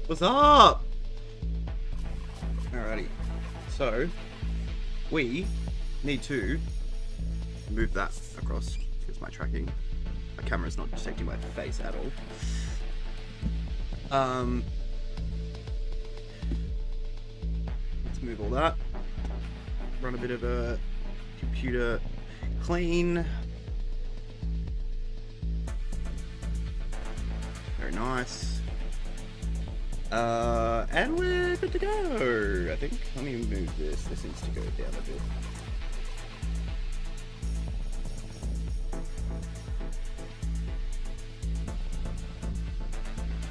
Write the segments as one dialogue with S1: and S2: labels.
S1: What's up? Alrighty. So, we need to move that across because my camera's not detecting my face at all. Let's move all that. Run a bit of a computer clean. Very nice. And we're good to go, I think. Let me move this. This needs to go down a bit.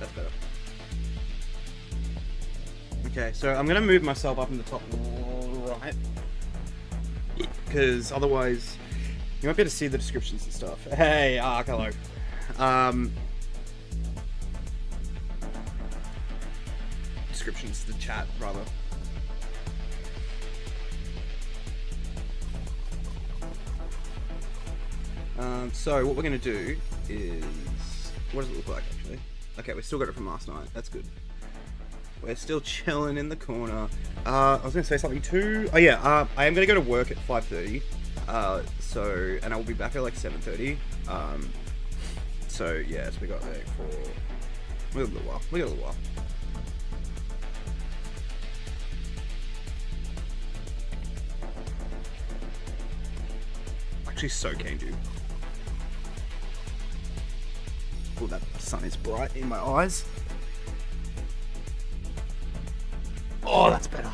S1: That's better. Okay, so I'm going to move myself up in the top right. Because otherwise, you won't be able to see the descriptions and stuff. Hey, Ark, hello. Descriptions, the chat, rather. So what we're going to do is... What does it look like, actually? Okay, we still got it from last night. That's good. We're still chilling in the corner. I was going to say something too. Oh yeah, I am going to go to work at 5:30. And I will be back at like 7:30. So yeah, so we got there for... We got a little while. Actually so keen to. Oh, that sun is bright in my eyes. Oh, that's better.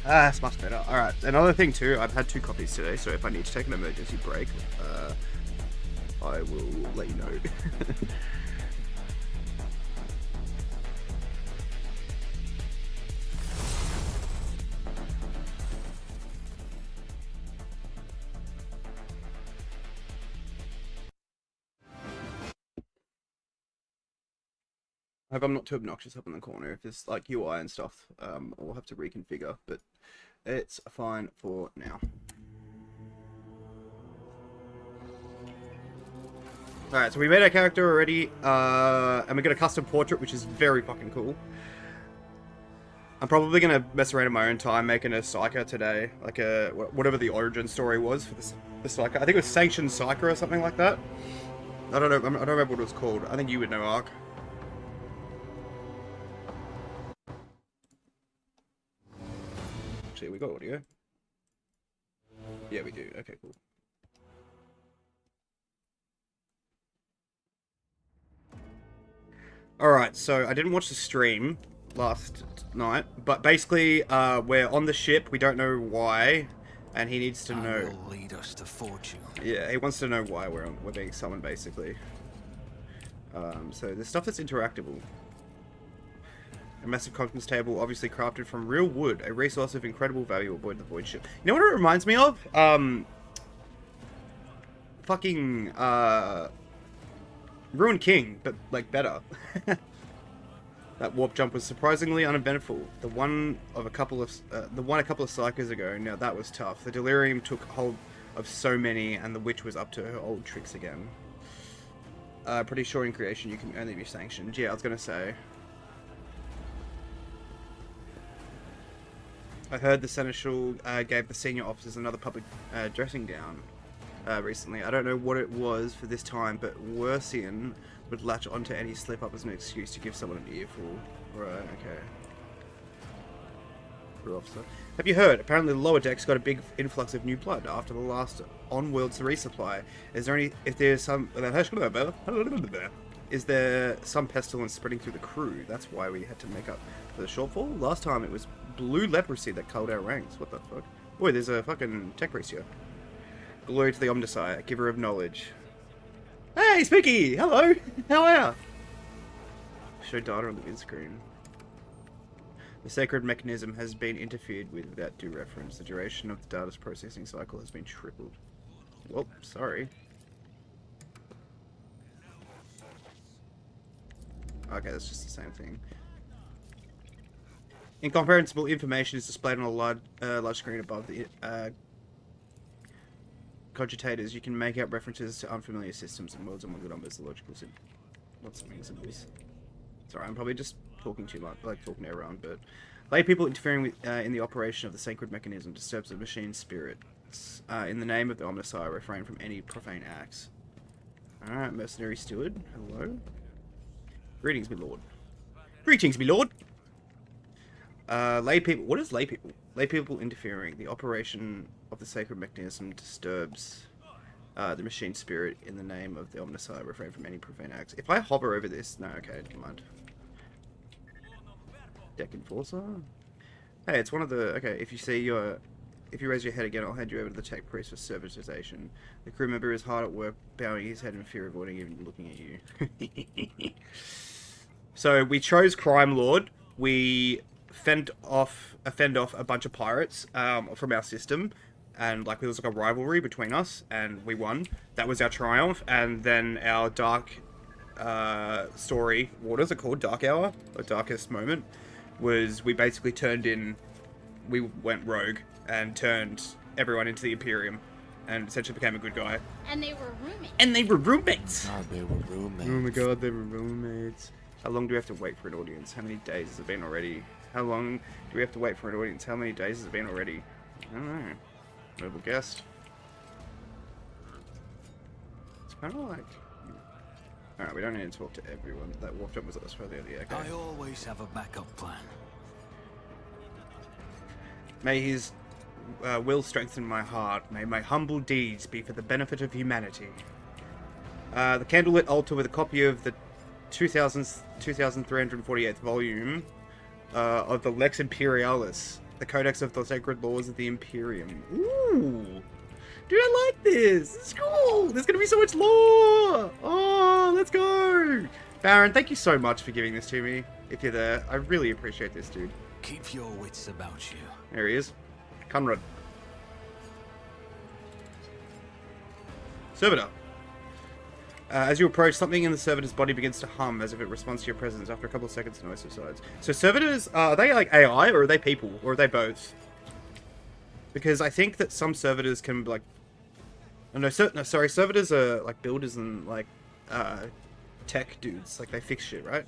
S1: That's much better. Alright, another thing too, I've had 2 copies today, so if I need to take an emergency break, I will let you know. I hope I'm not too obnoxious up in the corner. If there's like UI and stuff, I'll have to reconfigure, but it's fine for now. Alright, so we made our character already, and we got a custom portrait, which is very fucking cool. I'm probably gonna mess around in my own time making a Psyker today, like a whatever the origin story was for this Psyker. I think it was Sanctioned Psyker or something like that. I don't know. I don't remember what it was called. I think you would know, Ark. Actually, we got audio. Yeah, we do. Okay, cool. Alright, so I didn't watch the stream last night, but basically, we're on the ship, we don't know why, and he needs to know.
S2: Will lead us to fortune.
S1: Yeah, he wants to know why we're being summoned, basically. So there's stuff that's interactable. A massive conference table, obviously crafted from real wood, a resource of incredible value aboard the void ship. You know what it reminds me of? Fucking, Ruined King, but, like, better. That warp jump was surprisingly uneventful. The one a couple of cycles ago, now that was tough. The delirium took hold of so many, and the witch was up to her old tricks again. Pretty sure in creation you can only be sanctioned. Yeah, I was gonna say. I heard the Seneschal gave the senior officers another public dressing down recently. I don't know what it was for this time, but Wersian would latch onto any slip-up as an excuse to give someone an earful. Right, okay. Crew officer. Have you heard? Apparently the lower decks got a big influx of new blood after the last on-world's resupply. Is there some pestilence spreading through the crew? That's why we had to make up for the shortfall. Last time it was blue leprosy that culled our ranks. What the fuck? Boy, there's a fucking tech ratio. Glory to the Omnisire, giver of knowledge. Hey, Spooky! Hello! How are ya? Show data on the win screen. The sacred mechanism has been interfered with without due reference. The duration of the data's processing cycle has been tripled. Whoop, sorry. Okay, that's just the same thing. Incomprehensible information is displayed on a large screen above the cogitators. You can make out references to unfamiliar systems and words and longer numbers, the logical symbols. Lots of symbols. Sorry, I'm probably just talking too much, like talking to everyone, but lay people interfering with, in the operation of the sacred mechanism disturbs the machine's spirit. In the name of the Omnissiah, refrain from any profane acts. Alright, mercenary steward. Hello. Greetings, my lord. Greetings, my lord. Lay people. What is lay people? Lay people interfering. The operation of the sacred mechanism disturbs the machine spirit in the name of the Omnissiah. Refrain from any profane acts. If I hover over this, no, okay, never mind. Deck Enforcer. Hey, it's one of the. Okay, if you raise your head again, I'll hand you over to the tech priest for servitization. The crew member is hard at work, bowing his head in fear, avoiding even looking at you. So we chose Crime Lord. We fend off a bunch of pirates from our system, and like there was like a rivalry between us, and we won. That was our triumph, and then our dark story. What is it called? Dark Hour, or Darkest Moment, was we basically we went rogue and turned everyone into the Imperium, and essentially became a good guy.
S2: And they were roommates.
S1: And they were roommates.
S3: God, they were roommates.
S1: Oh my god, they were roommates. How long do we have to wait for an audience? How many days has it been already? How long do we have to wait for an audience? How many days has it been already? I don't know. Noble guest. It's kind of like... Alright, we don't need to talk to everyone. That walked up was at the other okay.
S3: I always have a backup plan.
S1: May his will strengthen my heart. May my humble deeds be for the benefit of humanity. The candlelit altar with a copy of the 2348th volume of the Lex Imperialis, the Codex of the Sacred Laws of the Imperium. Ooh! Dude, I like this! It's cool! There's gonna be so much lore! Oh, let's go! Baron, thank you so much for giving this to me, if you're there. I really appreciate this, dude.
S3: Keep your wits about you.
S1: There he is. Conrad. Servitor. As you approach, something in the servitor's body begins to hum as if it responds to your presence. After a couple of seconds, the noise subsides. So servitors, are they like AI, or are they people? Or are they both? Because I think that some servitors can, like... Oh, no, sorry, servitors are like builders and like tech dudes. Like, they fix shit, right?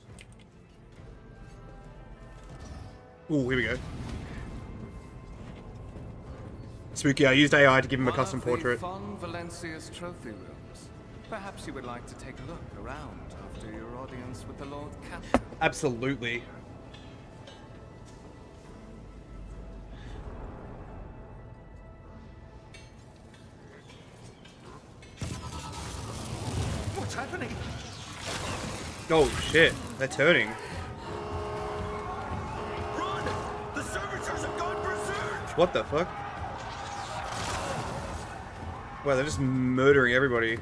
S1: Ooh, here we go. Spooky, I used AI to give him a custom portrait.
S4: Valencia's trophy rooms. Perhaps you would like to take a look around after your audience with the Lord Captain.
S1: Absolutely.
S4: What's happening?
S1: Oh shit, they're turning.
S4: Run! The servitors have gone berserk!
S1: What the fuck? Wow, they're just murdering everybody.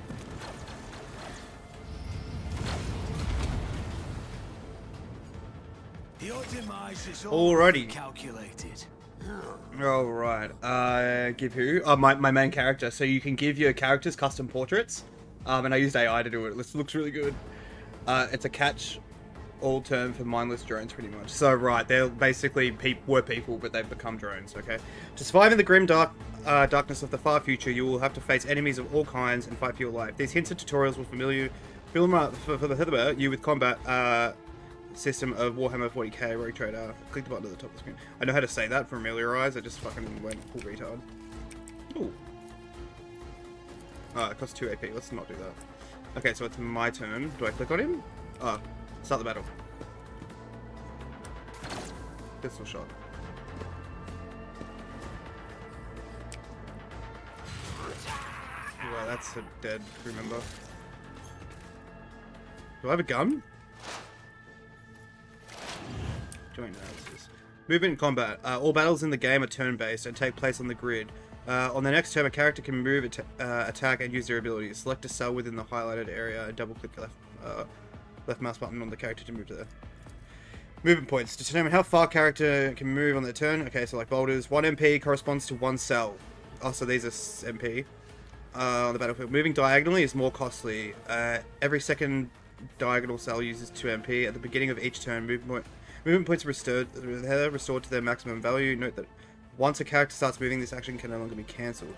S3: Your demise is
S1: Alrighty.
S3: calculated.
S1: Alright, give who? Oh, my main character. So you can give your characters custom portraits. And I used AI to do it. This looks really good. It's a catch-all term for mindless drones, pretty much. So, right, they're basically were people, but they've become drones, okay? To survive in the grim darkness of the far future, you will have to face enemies of all kinds and fight for your life. These hints and tutorials will familiar you with combat system of Warhammer 40k Rogue Trader. Click the button at the top of the screen. I know how to say that, familiarize. I just fucking went full retard. Ooh. It costs 2 AP. Let's not do that. Okay, so it's my turn. Do I click on him? Start the battle. Pistol shot. Wow, that's a dead crew member. Do I have a gun? Join analysis. Movement and combat. All battles in the game are turn-based and take place on the grid. On the next turn, a character can move, attack, and use their abilities. Select a cell within the highlighted area and double-click left mouse button on the character to move to there. Movement points. Determine how far character can move on their turn. Okay, so like boulders. 1 MP corresponds to 1 cell. Oh, so these are MP. On the battlefield. Moving diagonally is more costly. Every second diagonal cell uses 2 MP. At the beginning of each turn, movement points are restored to their maximum value. Note that once a character starts moving, this action can no longer be cancelled.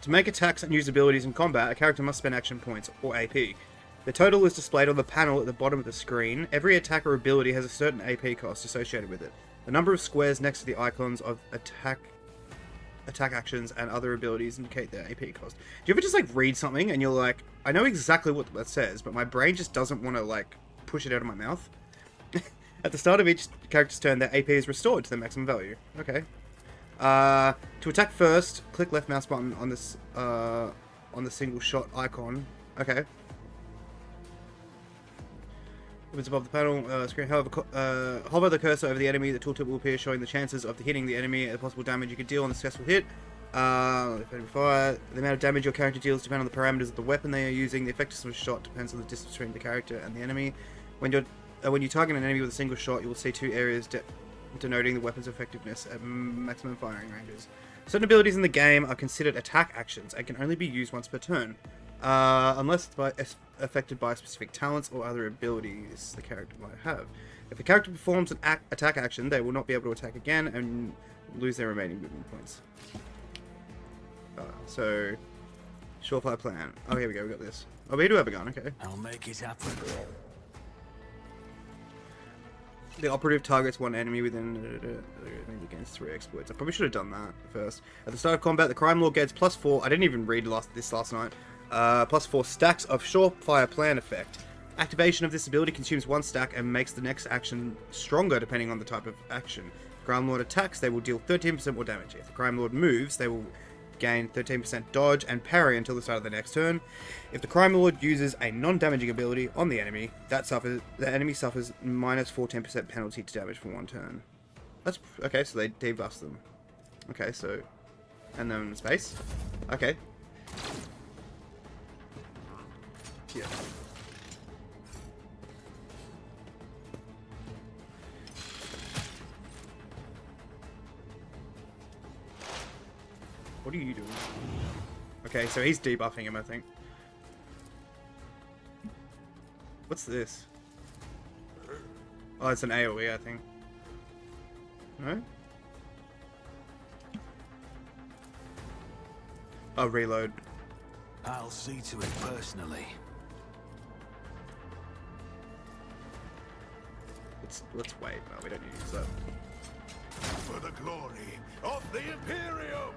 S1: To make attacks and use abilities in combat, a character must spend action points, or AP. The total is displayed on the panel at the bottom of the screen. Every attack or ability has a certain AP cost associated with it. The number of squares next to the icons of attack actions and other abilities indicate their AP cost. Do you ever just like read something and you're like, I know exactly what that says, but my brain just doesn't want to like push it out of my mouth? At the start of each character's turn, their AP is restored to the maximum value. Okay. To attack first, click left mouse button on this on the single shot icon. Okay. Opens above the panel screen. However, hover the cursor over the enemy. The tooltip will appear, showing the chances of hitting the enemy and the possible damage you could deal on a successful hit. Fire. The amount of damage your character deals depends on the parameters of the weapon they are using. The effectiveness of a shot depends on the distance between the character and the enemy. When you target an enemy with a single shot, you will see two areas denoting the weapon's effectiveness at maximum firing ranges. Certain abilities in the game are considered attack actions and can only be used once per turn, unless affected by specific talents or other abilities the character might have. If a character performs an attack action, they will not be able to attack again and lose their remaining movement points. So, surefire plan. Oh, here we go. We got this. Oh, we do have a gun. Okay.
S3: I'll make it happen.
S1: The operative targets one enemy within against 3 exploits. I probably should have done that first. At the start of combat, the crime lord gets +4. I didn't even read this last night. +4 stacks of surefire plan effect. Activation of this ability consumes 1 stack and makes the next action stronger depending on the type of action. If the crime lord attacks, they will deal 13% more damage. If the crime lord moves, they will gain 13% dodge and parry until the start of the next turn. If the crime lord uses a non-damaging ability on the enemy, the enemy suffers -14% penalty to damage for 1 turn. That's okay. So they debuff them. Okay, so and then space. Okay. Yeah. What are you doing? Okay, so he's debuffing him, I think. What's this? Oh, it's an AoE, I think. No? Oh, reload.
S3: I'll see to it personally.
S1: Let's wait. No, we don't need to use that.
S2: For the glory of the Imperium!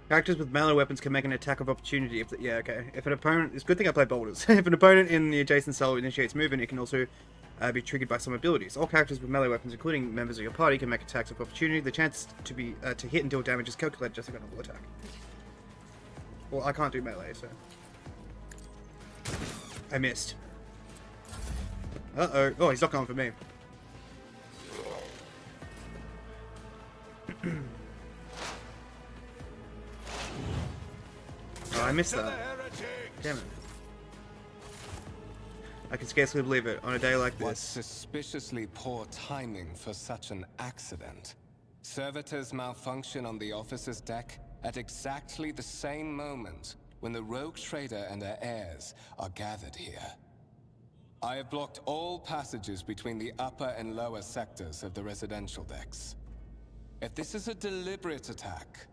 S1: Characters with melee weapons can make an attack of opportunity if if an opponent, it's a good thing I play boulders. If an opponent in the adjacent cell initiates movement, it can also be triggered by some abilities. All characters with melee weapons, including members of your party, can make attacks of opportunity. The chance to hit and deal damage is calculated just like a normal attack. Well, I can't do melee, so I missed. Uh-oh. Oh, he's not going for me. Oh, I missed that. Damn it. I can scarcely believe it on a day like
S5: What
S1: this.
S5: suspiciously poor timing for such an accident. Servitors malfunction on the officer's deck at exactly the same moment when the rogue trader and her heirs are gathered here. I have blocked all passages between the upper and lower sectors of the residential decks. If this is a deliberate attack,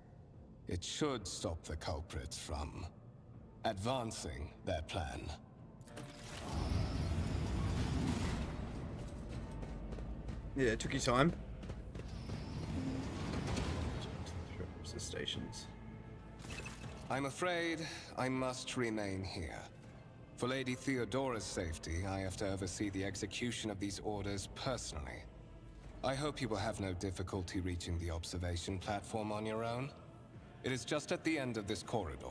S5: it should stop the culprits from advancing their plan.
S1: Yeah, it took you time. The stations.
S5: I'm afraid I must remain here. For Lady Theodora's safety, I have to oversee the execution of these orders personally. I hope you will have no difficulty reaching the observation platform on your own. It is just at the end of this corridor.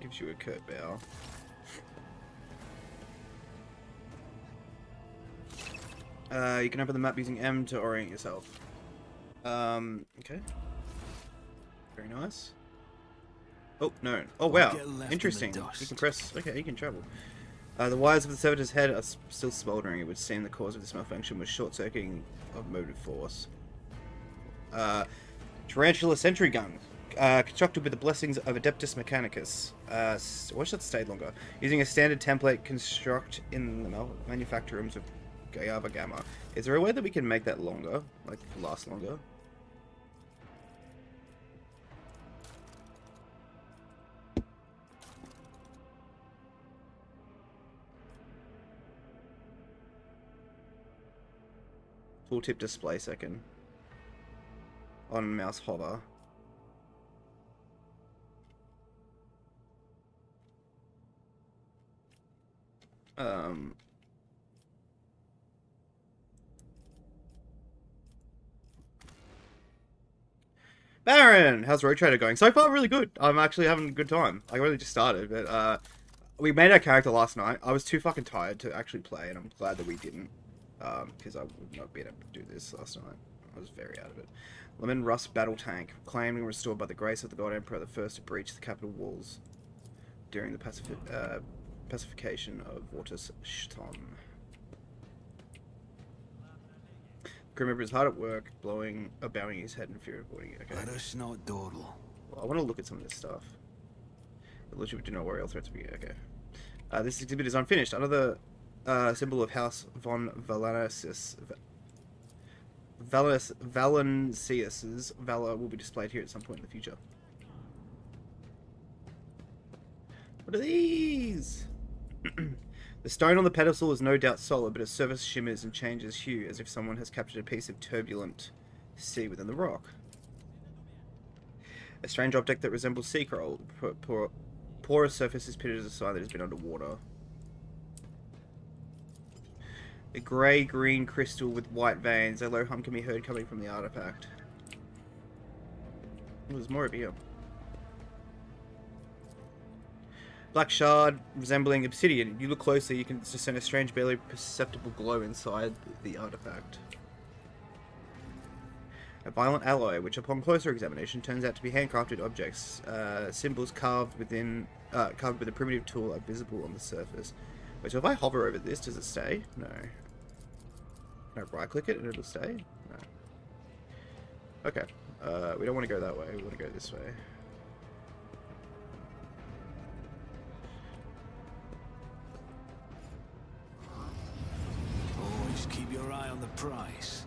S1: Gives you a curt bow. You can open the map using M to orient yourself. Okay. Very nice. Oh, no. Oh, wow.
S3: Get left in
S1: Interesting.
S3: the
S1: You
S3: dust.
S1: can press... Okay, you can travel. The wires of the servitor's head are still smoldering. It would seem the cause of this malfunction was short-circuiting of motive force. Tarantula sentry gun. constructed with the blessings of Adeptus Mechanicus. Wish that stayed longer. Using a standard template construct in the manufacture rooms of Gayava Gamma. Is there a way that we can make that longer? Like, last longer? Tooltip display second. On mouse hover. Baron! How's Road Trader going? So far, really good. I'm actually having a good time. I really just started, but we made our character last night. I was too fucking tired to actually play, and I'm glad that we didn't. Because I would not be able to do this last night. I was very out of it. Lemon Rust Battle Tank. Claimed and restored by the grace of the God Emperor, the first to breach the capital walls during the pacification of Vortis Shton. Grim Reaper is hard at work, bowing his head in fear of avoiding it. Okay.
S3: Let us not dawdle.
S1: Well, I want to look at some of this stuff. Illusion do not worry, all threats will be okay. This exhibit is unfinished. Another symbol of House von Valancius's valor will be displayed here at some point in the future. What are these? The stone on the pedestal is no doubt solid, but its surface shimmers and changes hue as if someone has captured a piece of turbulent sea within the rock. A strange object that resembles sea coral. Porous surface is pitted as a sign that it has been underwater. A grey-green crystal with white veins. A low hum can be heard coming from the artifact. Oh, there's more over here. Black shard resembling obsidian. You look closely, you can discern a strange, barely perceptible glow inside the artifact. A violent alloy, which upon closer examination turns out to be handcrafted objects. Symbols carved with a primitive tool are visible on the surface. Wait, so if I hover over this, does it stay? No. Can I right-click it and it'll stay? No. Okay. We don't want to go that way. We want to go this way.
S3: Always keep your eye on the prize.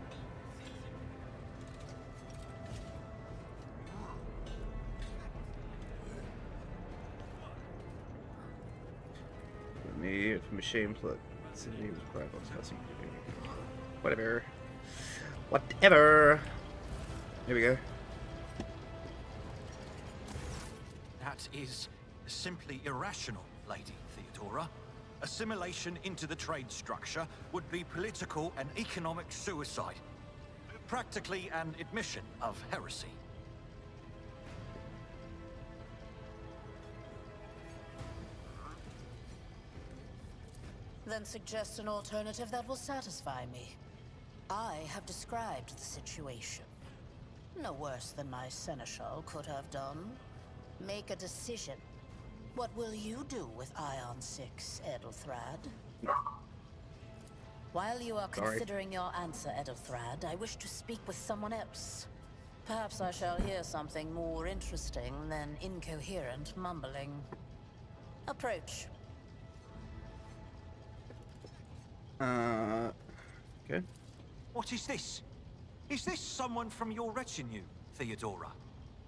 S1: Me machine plug. Whatever. Whatever. Here we go.
S6: That is simply irrational, Lady Theodora. Assimilation into the trade structure would be political and economic suicide. Practically an admission of heresy.
S7: Then suggest an alternative that will satisfy me. I have described the situation. No worse than my seneschal could have done. Make a decision. What will you do with Ion 6, Edelthrad? While you are considering your answer, Edelthrad, I wish to speak with someone else. Perhaps I shall hear something more interesting than incoherent mumbling. Approach.
S1: Okay.
S6: What is this? Is this someone from your retinue, Theodora?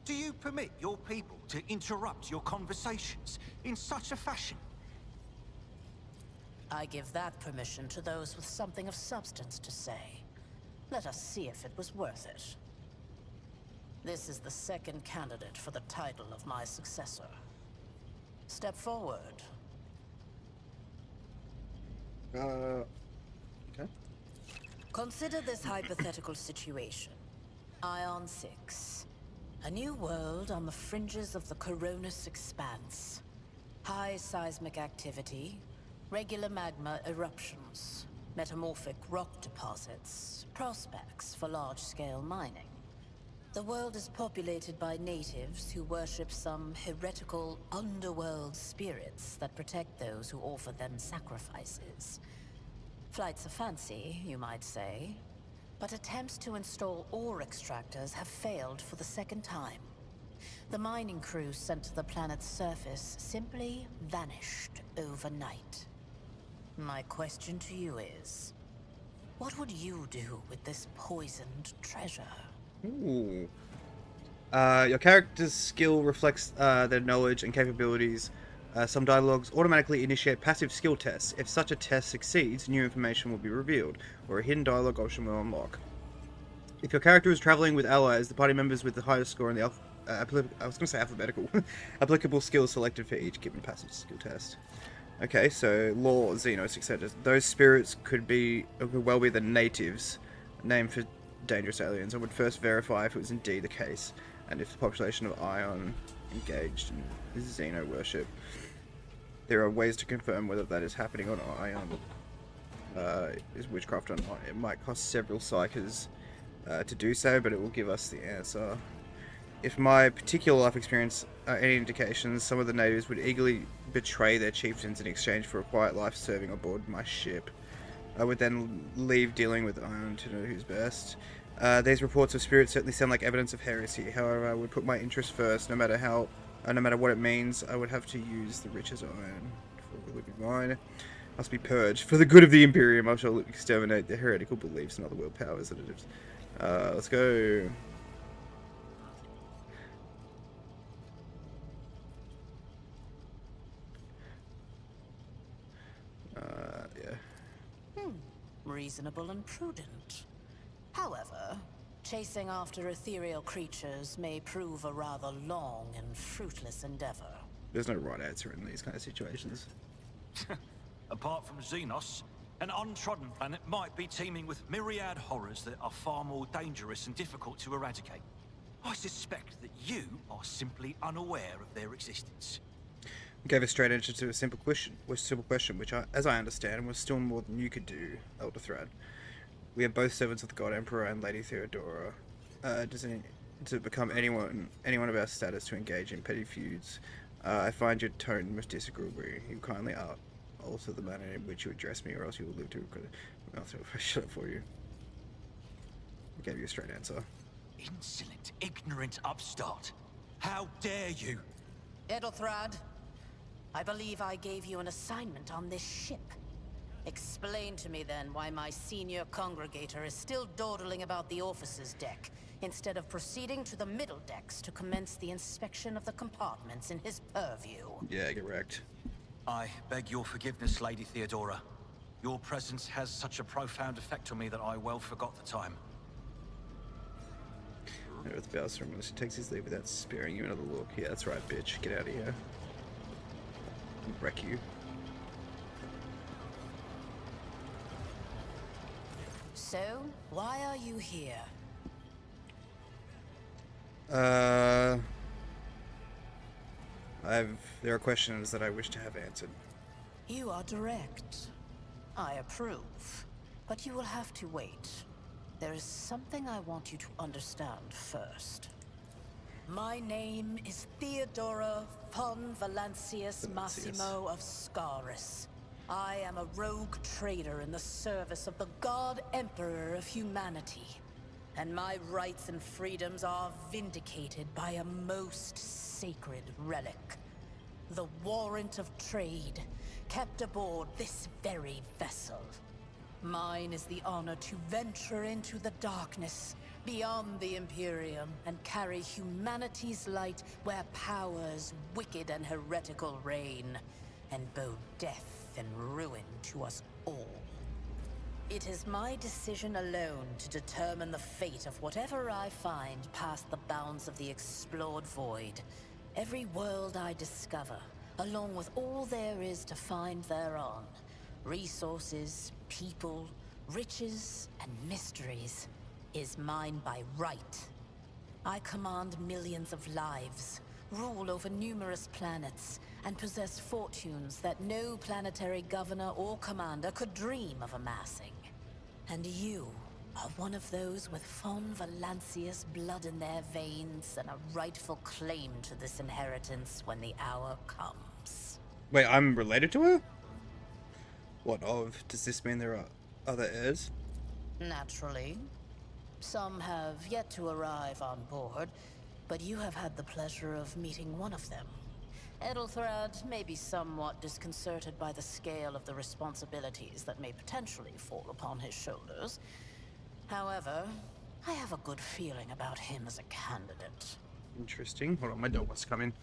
S6: Do you permit your people to interrupt your conversations in such a fashion?
S7: I give that permission to those with something of substance to say. Let us see if it was worth it. This is the second candidate for the title of my successor. Step forward.
S1: Okay.
S7: Consider this hypothetical situation. Ion 6. A new world on the fringes of the Coronis expanse. High seismic activity, regular magma eruptions, metamorphic rock deposits, prospects for large-scale mining. The world is populated by natives who worship some heretical underworld spirits that protect those who offer them sacrifices. Flights of fancy, you might say, but attempts to install ore extractors have failed for the second time. The mining crew sent to the planet's surface simply vanished overnight. My question to you is, what would you do with this poisoned treasure?
S1: Ooh. Your character's skill reflects their knowledge and capabilities. Some dialogues automatically initiate passive skill tests. If such a test succeeds, new information will be revealed, or a hidden dialogue option will unlock. If your character is traveling with allies, the party members with the highest score in the alphabetical applicable skills selected for each given passive skill test. Okay, so law, Xenos, etc. Those spirits could well be the natives, named for dangerous aliens. I would first verify if it was indeed the case, and if the population of Ion engaged in Xeno worship. There are ways to confirm whether that is happening on Ion. Is witchcraft or not? It might cost several psychers to do so, but it will give us the answer. If my particular life experience are any indications, some of the natives would eagerly betray their chieftains in exchange for a quiet life serving aboard my ship. I would then leave dealing with Ion to know who's best. These reports of spirits certainly sound like evidence of heresy. However, I would put my interest first, no matter what it means. I would have to use the riches Ion for the living mine. Must be purged. For the good of the Imperium, I shall exterminate the heretical beliefs and other world powers that it is. Let's go. Yeah.
S7: Reasonable and prudent. However, chasing after ethereal creatures may prove a rather long and fruitless endeavor.
S1: There's no right answer in these kind of situations.
S6: Apart from Xenos, an untrodden planet might be teeming with myriad horrors that are far more dangerous and difficult to eradicate. I suspect that you are simply unaware of their existence.
S1: Gave a straight answer to a simple question, which, as I understand, was still more than you could do, Elder Thrad. We are both servants of the God Emperor and Lady Theodora. To become anyone of our status to engage in petty feuds. I find your tone most disagreeable. You kindly alter the manner in which you address me, or else you will live to regret it. I'll shut up for you. I gave you a straight answer.
S6: Insolent, ignorant upstart. How dare you?
S7: Edelthrad, I believe I gave you an assignment on this ship. Explain to me then why my senior congregator is still dawdling about the officer's deck, instead of proceeding to the middle decks to commence the inspection of the compartments in his purview.
S1: Yeah, get wrecked.
S6: I beg your forgiveness, Lady Theodora. Your presence has such a profound effect on me that I well forgot the time.
S1: Earth bows from unless he takes his leave without sparing you another look. Yeah, that's right, bitch. Get out of here. I'll wreck you.
S7: So, why are you here?
S1: There are questions that I wish to have answered.
S7: You are direct. I approve. But you will have to wait. There is something I want you to understand first. My name is Theodora von Valancius Massimo of Scaris. I am a rogue trader in the service of the God Emperor of humanity. And my rights and freedoms are vindicated by a most sacred relic. The warrant of trade, kept aboard this very vessel. Mine is the honor to venture into the darkness, beyond the Imperium, and carry humanity's light where powers wicked and heretical reign, and bow death and ruin to us all. It is my decision alone to determine the fate of whatever I find past the bounds of the explored void. Every world I discover, along with all there is to find thereon, resources, people, riches, and mysteries, is mine by right. I command millions of lives, rule over numerous planets, and possess fortunes that no planetary governor or commander could dream of amassing. And you are one of those with von Valancius blood in their veins and a rightful claim to this inheritance when the hour comes.
S1: Wait, I'm related to her? What of? Does this mean there are other heirs?
S7: Naturally. Some have yet to arrive on board, But you have had the pleasure of meeting one of them. Ethelthrad may be somewhat disconcerted by the scale of the responsibilities that may potentially fall upon his shoulders. However, I have a good feeling about him as a candidate.
S1: Interesting. Hold on, my dog wants to come in.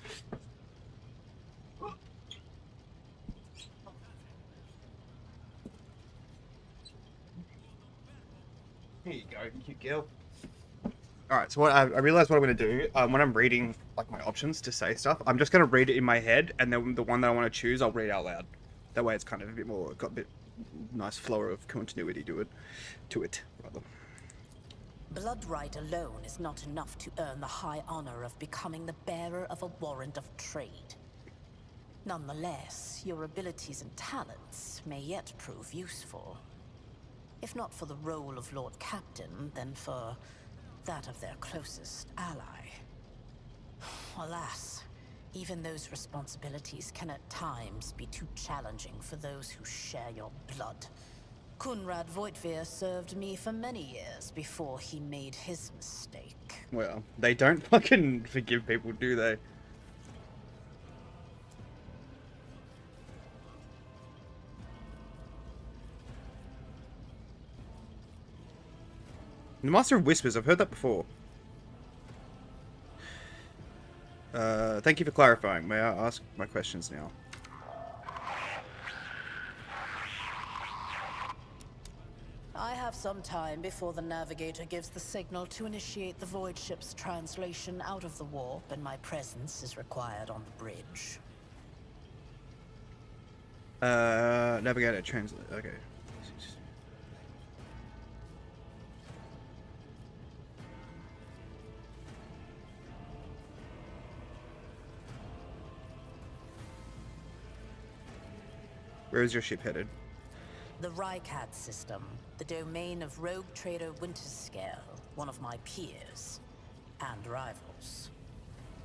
S1: Here you go, cute girl. Alright, so what I realized what I'm going to do, when I'm reading like my options to say stuff, I'm just going to read it in my head, and then the one that I want to choose, I'll read out loud. That way it's kind of a bit more, got a bit nice flow of continuity to it, rather.
S7: Bloodright alone is not enough to earn the high honor of becoming the bearer of a warrant of trade. Nonetheless, your abilities and talents may yet prove useful. If not for the role of Lord Captain, then for that of their closest ally. Alas, even those responsibilities can at times be too challenging for those who share your blood. Kunrad Voitvir served me for many years before he made his mistake.
S1: Well, they don't fucking forgive people, do they? The Master of Whispers, I've heard that before. Thank you for clarifying. May I ask my questions now?
S7: I have some time before the navigator gives the signal to initiate the void ship's translation out of the warp, and my presence is required on the bridge.
S1: Navigator translate. Okay. Where is your ship headed?
S7: The Rycat system, the domain of rogue trader Winterscale, one of my peers and rivals.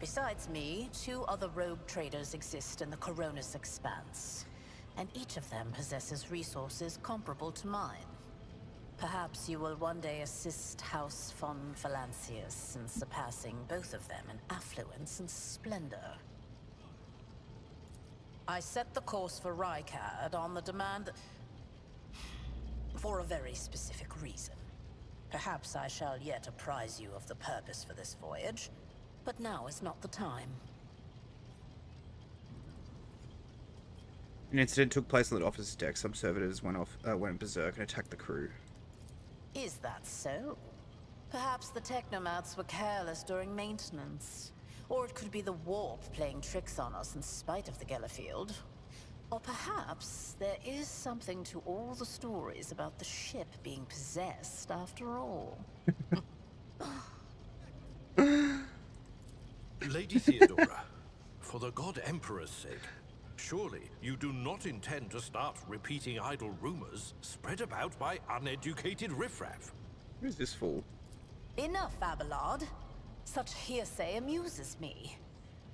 S7: Besides me, 2 other rogue traders exist in the Coronis Expanse, and each of them possesses resources comparable to mine. Perhaps you will one day assist House von Valancius in surpassing both of them in affluence and splendor. I set the course for Rykad on the demand for a very specific reason. Perhaps I shall yet apprise you of the purpose for this voyage, but now is not the time.
S1: An incident took place on the officer's deck. Some servitors went berserk and attacked the crew.
S7: Is that so? Perhaps the technomats were careless during maintenance. Or it could be the warp playing tricks on us in spite of the Gellerfield. Or perhaps there is something to all the stories about the ship being possessed after all.
S2: Lady Theodora, for the God Emperor's sake, surely you do not intend to start repeating idle rumors spread about by uneducated riffraff.
S1: Who's this fool?
S7: Enough, Abelard. Such hearsay amuses me.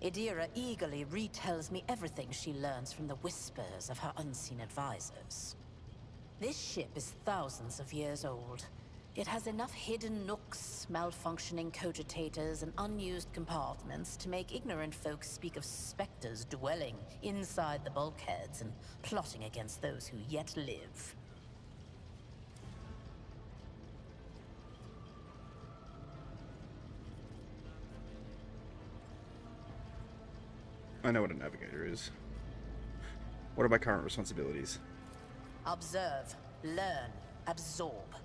S7: Idira eagerly retells me everything she learns from the whispers of her unseen advisors. This ship is thousands of years old. It has enough hidden nooks, malfunctioning cogitators, and unused compartments to make ignorant folks speak of specters dwelling inside the bulkheads and plotting against those who yet live.
S1: I know what a navigator is. What are my current responsibilities?
S7: Observe, learn, absorb.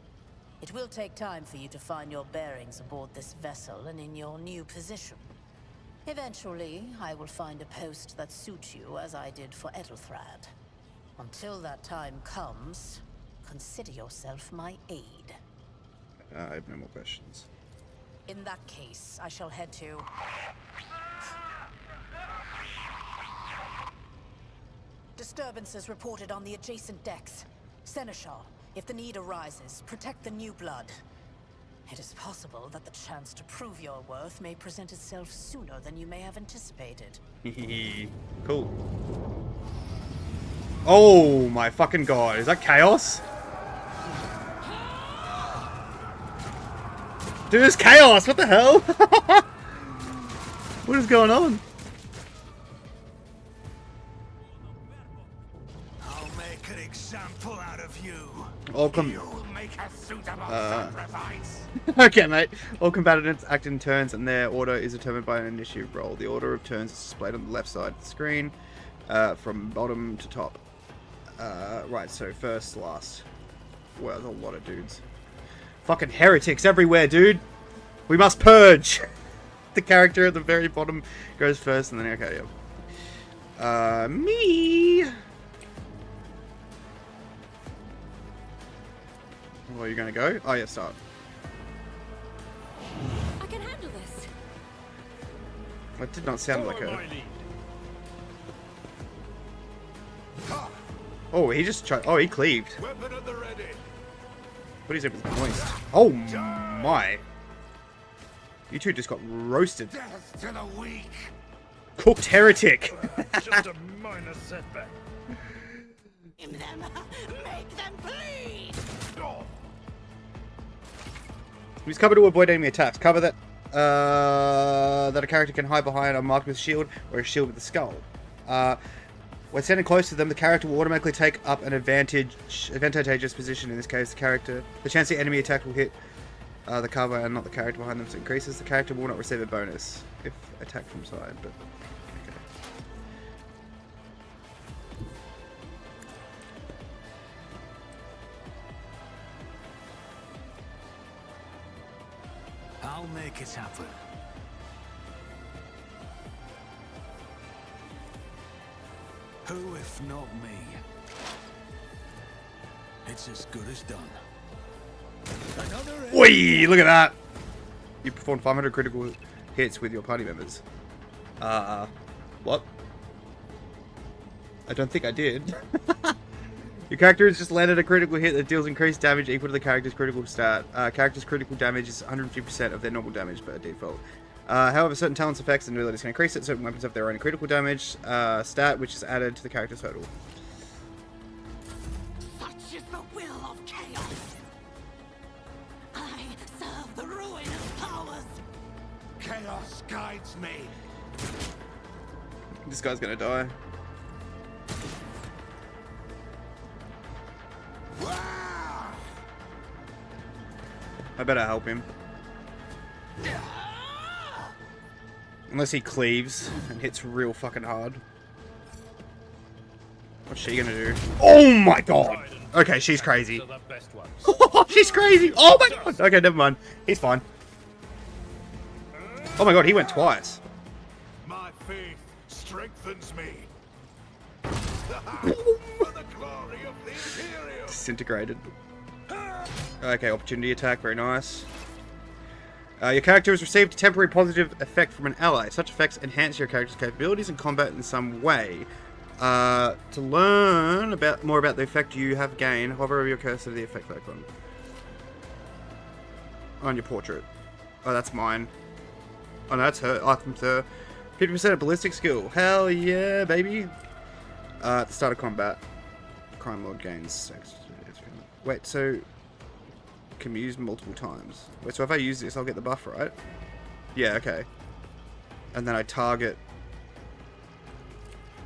S7: It will take time for you to find your bearings aboard this vessel and in your new position. Eventually, I will find a post that suits you as I did for Ethelthrad. Until that time comes, consider yourself my aide.
S1: I have no more questions.
S7: In that case, I shall head to... Disturbances reported on the adjacent decks. Seneschal, if the need arises, protect the new blood. It is possible that the chance to prove your worth may present itself sooner than you may have anticipated.
S1: Cool. Oh my fucking god, is that chaos? Dude, it's chaos, what the hell? What is going on?
S3: I'll make an example out of you.
S1: All com
S3: You'll make a suitable sacrifice.
S1: Okay, mate. All combatants act in turns, and their order is determined by an initiative roll. The order of turns is displayed on the left side of the screen, from bottom to top. Right, so first, last. Wow, there's a lot of dudes. Fucking heretics everywhere, dude. We must purge. The character at the very bottom goes first, and then okay, yeah. Me. Where are you gonna go? Oh yeah, start.
S8: I can handle this.
S1: That did not sound like her. Oh, he just tried. Oh, he cleaved.
S3: Weapon at the ready.
S1: What is it with moist? Oh my! You two just got roasted.
S3: Death to the weak.
S1: Cooked heretic.
S3: Just a minor setback.
S8: Make them bleed.
S1: Use cover to avoid enemy attacks. Cover that that a character can hide behind are marked with a shield or a shield with a skull. When standing close to them, the character will automatically take up an advantageous position. In this case, the chance the enemy attack will hit the cover and not the character behind them so increases. The character will not receive a bonus if attacked from side, but okay.
S3: I'll make it happen. Who if not me? It's as good as done. Another
S1: Whee! Look at that! You performed 500 critical hits with your party members. What? I don't think I did. Your character has just landed a critical hit that deals increased damage equal to the character's critical stat. Character's critical damage is 150% of their normal damage by default. However, certain talents, effects, and abilities can increase it. Certain weapons have their own critical damage stat, which is added to the character's total.
S8: Such is the will of chaos. I serve the ruinous powers.
S3: chaos guides me.
S1: This guy's gonna die. I better help him. Unless he cleaves and hits real fucking hard. What's she gonna do? Oh my god! Okay, she's crazy. She's crazy! Oh my god! Okay, never mind. He's fine. Oh my god, he went twice.
S3: My faith strengthens me. For the glory of the Imperium.
S1: Disintegrated. Okay, opportunity attack, very nice. Your character has received a temporary positive effect from an ally. Such effects enhance your character's capabilities in combat in some way. To learn more about the effect you have gained, hover over your cursor to the effect icon. On your portrait. Oh, that's mine. Oh, no, that's her. Items her. 50% of ballistic skill. Hell yeah, baby. At the start of combat. Crime Lord gains. Wait, so... can be used multiple times. Wait, so if I use this, I'll get the buff, right? Yeah, okay. And then I target...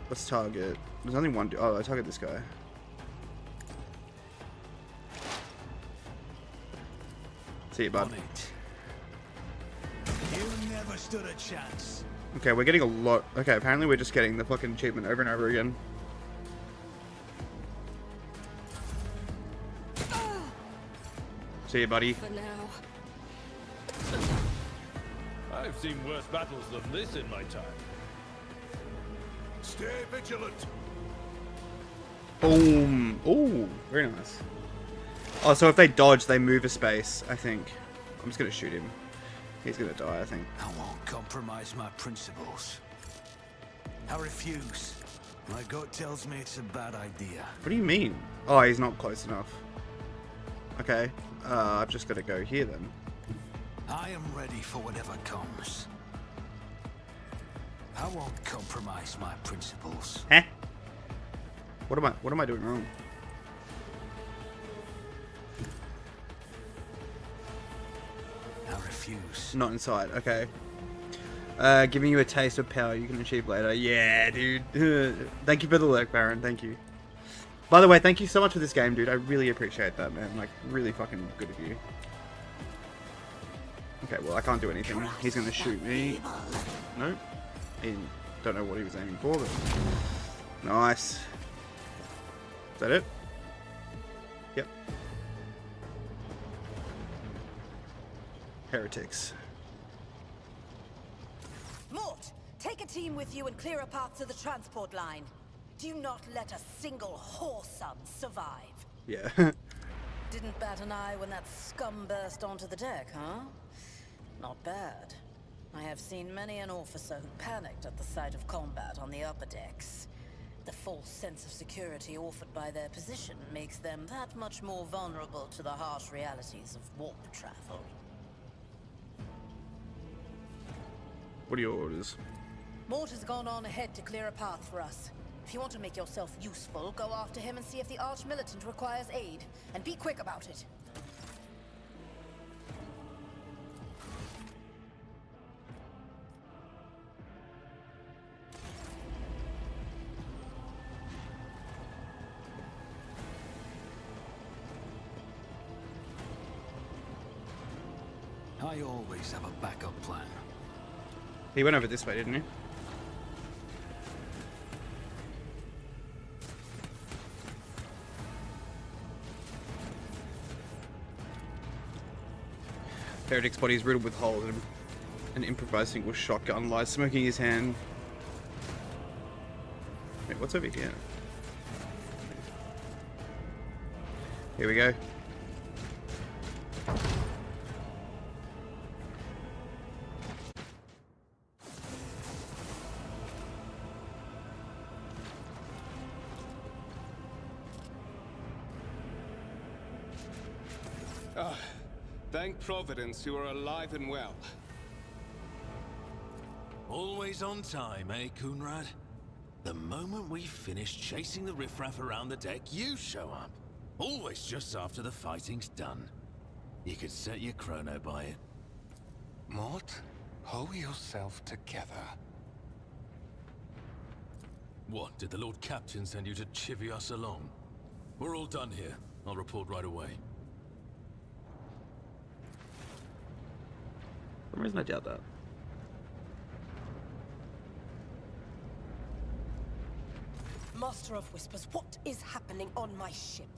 S1: let's target... there's only one... oh, I target this guy. See you, bud.
S3: You never stood a chance.
S1: Okay, we're getting a lot... okay, apparently we're just getting the fucking achievement over and over again. See you, buddy.
S8: For now.
S2: I've seen worse battles than this in my time.
S3: Stay vigilant.
S1: Boom. Ooh, very nice. Oh, so if they dodge, they move a space, I think. I'm just gonna shoot him. He's gonna die, I think.
S3: I won't compromise my principles. I refuse. My gut tells me it's a bad idea.
S1: What do you mean? Oh, he's not close enough. Okay. I've just got to go here then.
S3: I am ready for whatever comes. I won't compromise my principles.
S1: Huh? What am I doing wrong?
S3: I refuse.
S1: Not inside. Okay. Giving you a taste of power you can achieve later. Yeah, dude. Thank you for the lurk, Baron. Thank you. By the way, thank you so much for this game, dude. I really appreciate that, man. Like, really fucking good of you. Okay, well, I can't do anything. He's gonna shoot me. Nope. He don't know what he was aiming for, but... Nice. Is that it? Yep. Heretics.
S7: Mort, take a team with you and clear a path to the transport line. Do not let a single whoreson survive.
S1: Yeah.
S7: Didn't bat an eye when that scum burst onto the deck, huh? Not bad. I have seen many an officer who panicked at the sight of combat on the upper decks. The false sense of security offered by their position makes them that much more vulnerable to the harsh realities of warp travel.
S1: What are your orders?
S7: Mort has gone on ahead to clear a path for us. If you want to make yourself useful, go after him and see if the Arch-Militant requires aid. And be quick about it.
S3: I always have a backup plan.
S1: He went over this way, didn't he? Heretic's body is riddled with holes and an improvised single shotgun lies smoking in his hand. Wait, what's over here? Here we go.
S5: Thank Providence you are alive and well.
S3: Always on time, eh, Coonrad? The moment we finish chasing the riffraff around the deck, you show up. Always just after the fighting's done. You could set your chrono by it.
S5: Mort, pull yourself together.
S3: What, did the Lord Captain send you to chivvy us along? We're all done here. I'll report right away.
S1: For some reason I doubt that.
S9: Master of Whispers, what is happening on my ship?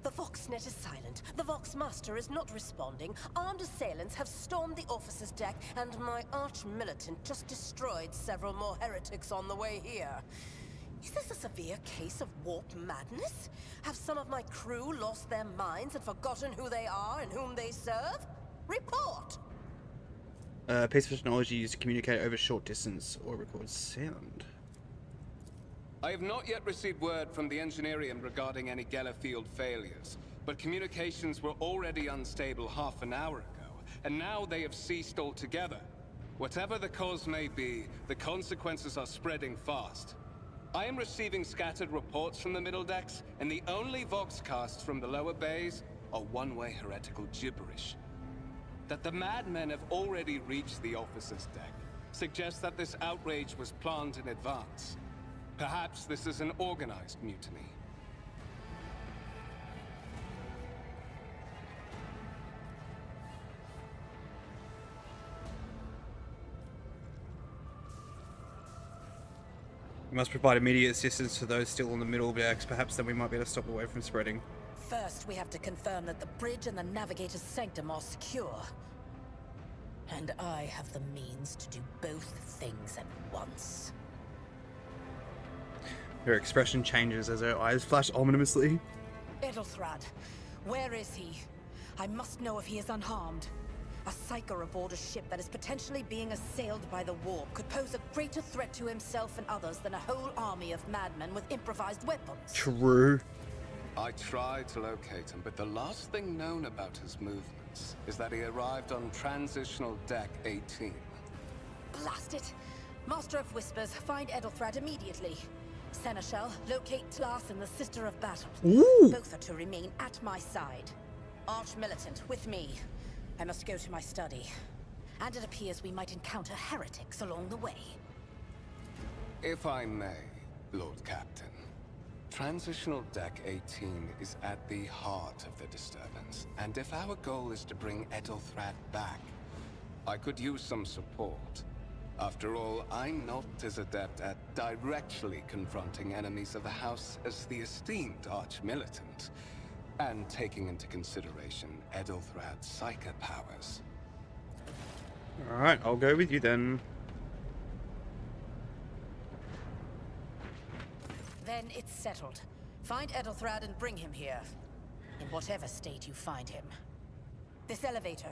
S9: The Voxnet is silent. The Vox Master is not responding. Armed assailants have stormed the officer's deck, and my arch-militant just destroyed several more heretics on the way here. Is this a severe case of warp madness? Have some of my crew lost their minds and forgotten who they are and whom they serve? Report!
S1: Piece of technology used to communicate over short distance or record sound.
S5: I have not yet received word from the Engineering regarding any Geller field failures, but communications were already unstable half an hour ago, and now they have ceased altogether. Whatever the cause may be, the consequences are spreading fast. I am receiving scattered reports from the middle decks, and the only voxcasts from the lower bays are one-way heretical gibberish. That the madmen have already reached the officer's deck suggests that this outrage was planned in advance. Perhaps this is an organized mutiny.
S1: We must provide immediate assistance to those still on the middle decks. Perhaps then we might be able to stop the wave from spreading.
S7: First, we have to confirm that the bridge and the navigator's sanctum are secure. And I have the means to do both things at once.
S1: Her expression changes as her eyes flash ominously.
S9: Edelthrad, where is he? I must know if he is unharmed. A psyker aboard a ship that is potentially being assailed by the warp could pose a greater threat to himself and others than a whole army of madmen with improvised weapons.
S1: True.
S5: I tried to locate him, but the last thing known about his movements is that he arrived on Transitional Deck 18.
S9: Blast it! Master of Whispers, find Edelthrad immediately. Seneschal, locate Tlas and the Sister of Battle.
S1: Ooh.
S9: Both are to remain at my side. Arch-Militant, with me. I must go to my study.
S7: And it appears we might encounter heretics along the way.
S5: If I may, Lord Captain. Transitional Deck 18 is at the heart of the disturbance, and if our goal is to bring Ethelthrad back, I could use some support. After all, I'm not as adept at directly confronting enemies of the House as the esteemed Arch-Militant, and taking into consideration Ethelthrad's psychic powers.
S1: Alright, I'll go with you then.
S7: Then it's settled. Find Ethelthrad and bring him here. In whatever state you find him. This elevator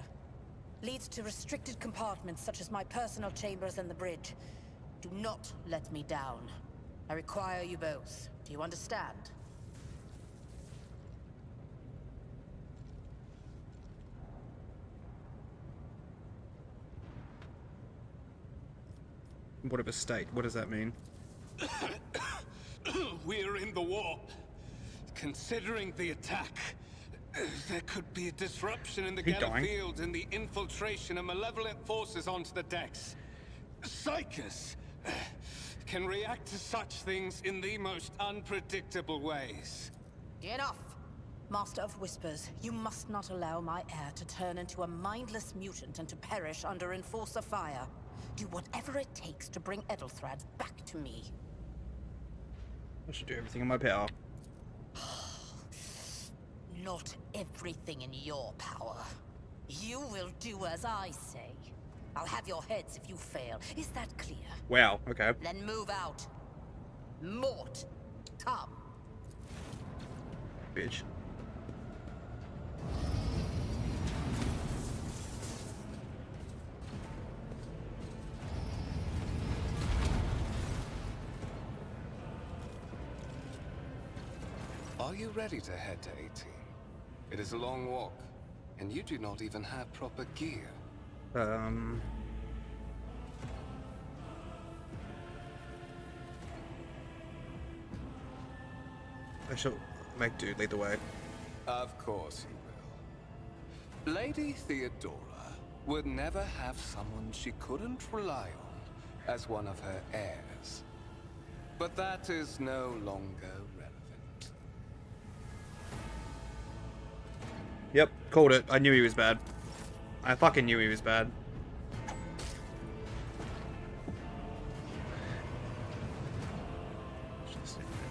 S7: leads to restricted compartments such as my personal chambers and the bridge. Do not let me down. I require you both. Do you understand?
S1: Whatever state, what does that mean?
S5: We're in the war. Considering the attack, there could be a disruption in the Gallowfield and the infiltration of malevolent forces onto the decks. Psychus can react to such things in the most unpredictable ways.
S7: Enough! Master of Whispers, you must not allow my heir to turn into a mindless mutant and to perish under Enforcer fire. Do whatever it takes to bring Ethelthrad back to me.
S1: I should do everything in my power.
S7: Not everything in your power. You will do as I say. I'll have your heads if you fail. Is that clear?
S1: Wow, okay.
S7: Then move out. Mort, come.
S1: Bitch.
S5: Are you ready to head to 18? It is a long walk, and you do not even have proper gear.
S1: I shall make do, lead the way.
S5: Of course you will. Lady Theodora would never have someone she couldn't rely on as one of her heirs. But that is no longer relevant.
S1: Yep, called it. I knew he was bad. I fucking knew he was bad.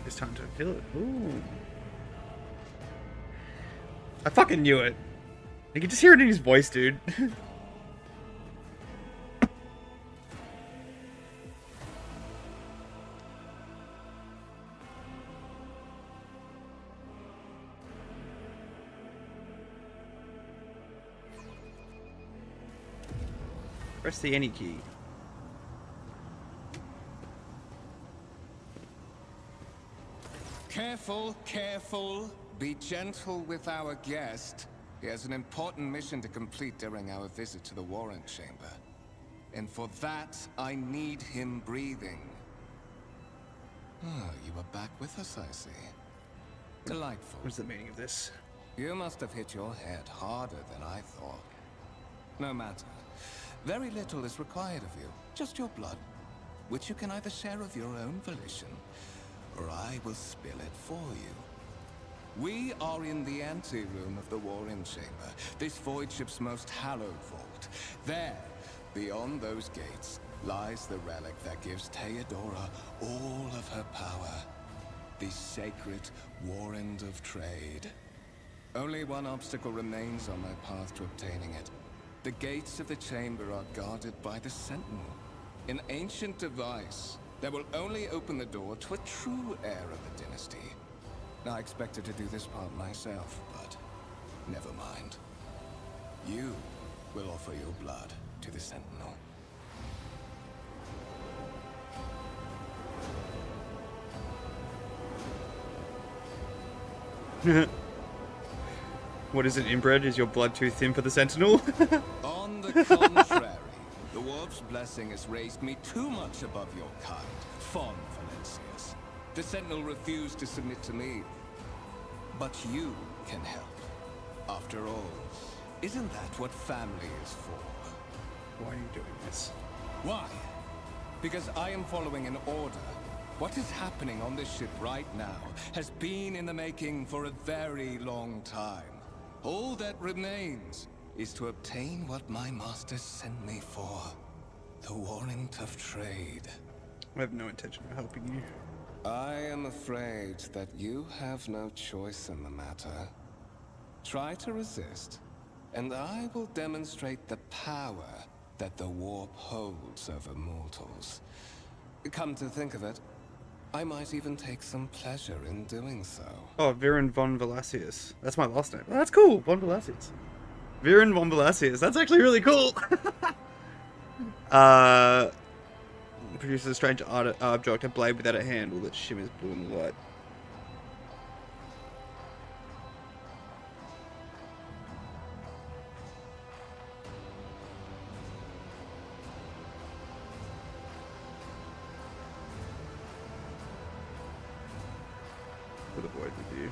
S1: It's time to kill it. Ooh. I fucking knew it. You can just hear it in his voice, dude. Press the any key.
S5: Careful, careful. Be gentle with our guest. He has an important mission to complete during our visit to the Warrant Chamber. And for that, I need him breathing. Ah, you are back with us, I see. Delightful.
S1: What's the meaning of this?
S5: You must have hit your head harder than I thought. No matter. Very little is required of you. Just your blood, which you can either share of your own volition, or I will spill it for you. We are in the anteroom of the Warring Chamber, this void ship's most hallowed vault. There, beyond those gates, lies the relic that gives Theodora all of her power. The sacred Warrant of Trade. Only one obstacle remains on my path to obtaining it. The gates of the chamber are guarded by the Sentinel, an ancient device that will only open the door to a true heir of the dynasty. I expected to do this part myself, but never mind. You will offer your blood to the Sentinel.
S1: What is it, inbred? Is your blood too thin for the Sentinel?
S5: On the contrary, the Dwarf's blessing has raised me too much above your kind, fond Valencius. The Sentinel refused to submit to me. But you can help. After all, isn't that what family is for?
S1: Why are you doing this?
S5: Why? Because I am following an order. What is happening on this ship right now has been in the making for a very long time. All that remains is to obtain what my master sent me for. The warrant of trade.
S1: I have no intention of helping you.
S5: I am afraid that you have no choice in the matter. Try to resist, and I will demonstrate the power that the warp holds over mortals. Come to think of it, I might even take some pleasure in doing so.
S1: Oh, Viren von Velasius. That's my last name. Oh, that's cool. Von Velasius. Viren von Velasius. That's actually really cool. Produces a strange object, a blade without a handle that shimmers blue in the light. With a void with you.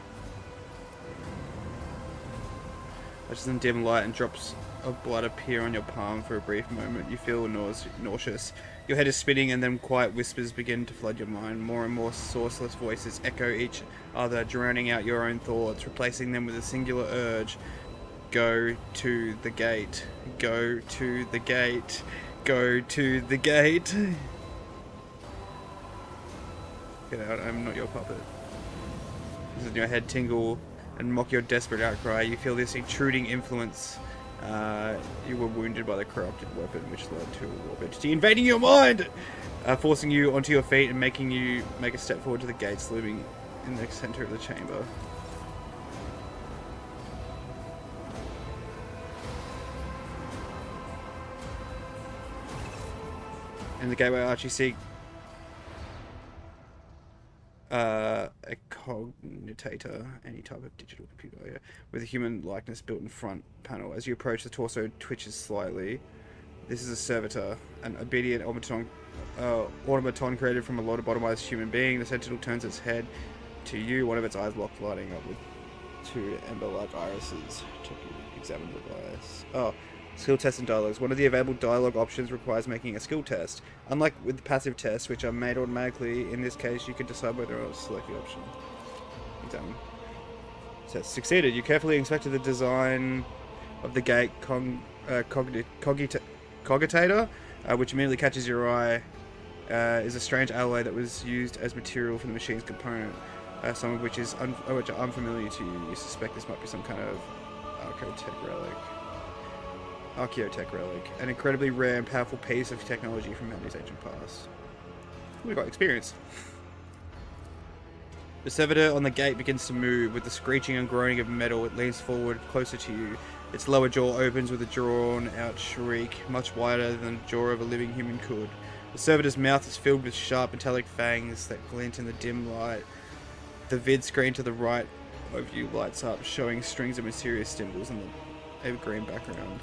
S1: Watches in dim light and drops of blood appear on your palm for a brief moment. You feel nauseous. Your head is spinning and then quiet whispers begin to flood your mind. More and more sourceless voices echo each other, drowning out your own thoughts, replacing them with a singular urge. Go to the gate. Go to the gate. Go to the gate. Get out, I'm not your puppet. This is your head tingle and mock your desperate outcry. You feel this intruding influence. You were wounded by the corrupted weapon, which led to a warp entity invading your mind, forcing you onto your feet and making you make a step forward to the gates looming in the center of the chamber. In the gateway arch, you see a cognitator, any type of digital computer, with a human likeness built in front panel. As you approach, the torso twitches slightly. This is a servitor, an obedient automaton created from a lobotomized human being. The sentinel turns its head to you, one of its eyes locked, lighting up with two ember-like irises. Check you examine the device. Oh, skill tests and dialogues. One of the available dialogue options requires making a skill test. Unlike with the passive tests, which are made automatically, in this case you can decide whether or not to select the option. Examine. So succeeded. You carefully inspected the design of the gate cogitator, which immediately catches your eye. Is a strange alloy that was used as material for the machine's component, some of which which are unfamiliar to you. You suspect this might be some kind of archaeotech relic, an incredibly rare and powerful piece of technology from humanity's ancient past. We've got experience. The servitor on the gate begins to move. With the screeching and groaning of metal, it leans forward closer to you. Its lower jaw opens with a drawn-out shriek, much wider than the jaw of a living human could. The servitor's mouth is filled with sharp metallic fangs that glint in the dim light. The vid screen to the right of you lights up, showing strings of mysterious symbols in the green background.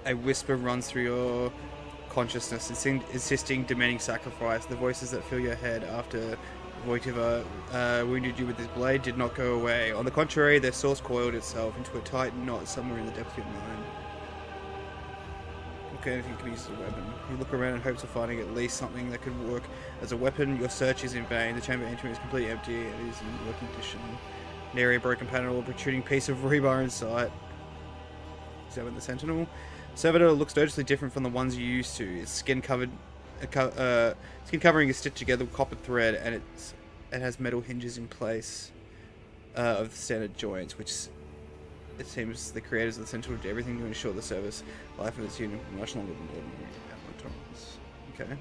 S1: A whisper runs through your consciousness, insisting, demanding sacrifice. The voices that fill your head after Wojtyła wounded you with his blade did not go away. On the contrary, their source coiled itself into a tight knot somewhere in the depths of your mind. Okay, anything can be used as a weapon. You look around in hopes of finding at least something that could work as a weapon. Your search is in vain. The chamber entry is completely empty and is in working condition. Near a broken panel, a protruding piece of rebar in sight. Examine the sentinel. Servitor looks noticeably different from the ones you used to. Its skin covering is stitched together with copper thread, and it has metal hinges in place of the standard joints, which it seems the creators of the Sentinel did everything to ensure the service life of its unit much longer than ordinary automatons. Okay.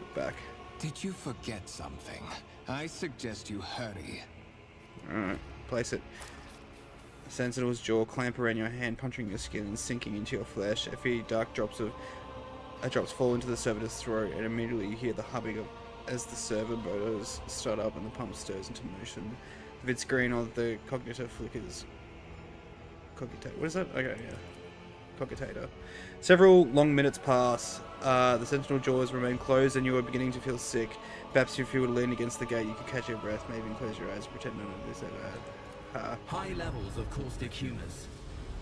S1: Look back.
S5: Did you forget something? I suggest you hurry.
S1: Alright, place it. The Sentinel's jaw clamp around your hand, puncturing your skin and sinking into your flesh. A few dark drops fall into the servitor's throat, and immediately you hear the humming as the servo motors start up and the pump stirs into motion. The vid screen on the cogitator flickers. Cogitator. What is that? Okay, yeah. Cogitator. Several long minutes pass. The sentinel jaws remain closed, and you are beginning to feel sick. Perhaps if you were to lean against the gate, you could catch your breath, maybe even close your eyes, pretend none of this ever had.
S10: High levels of caustic humors.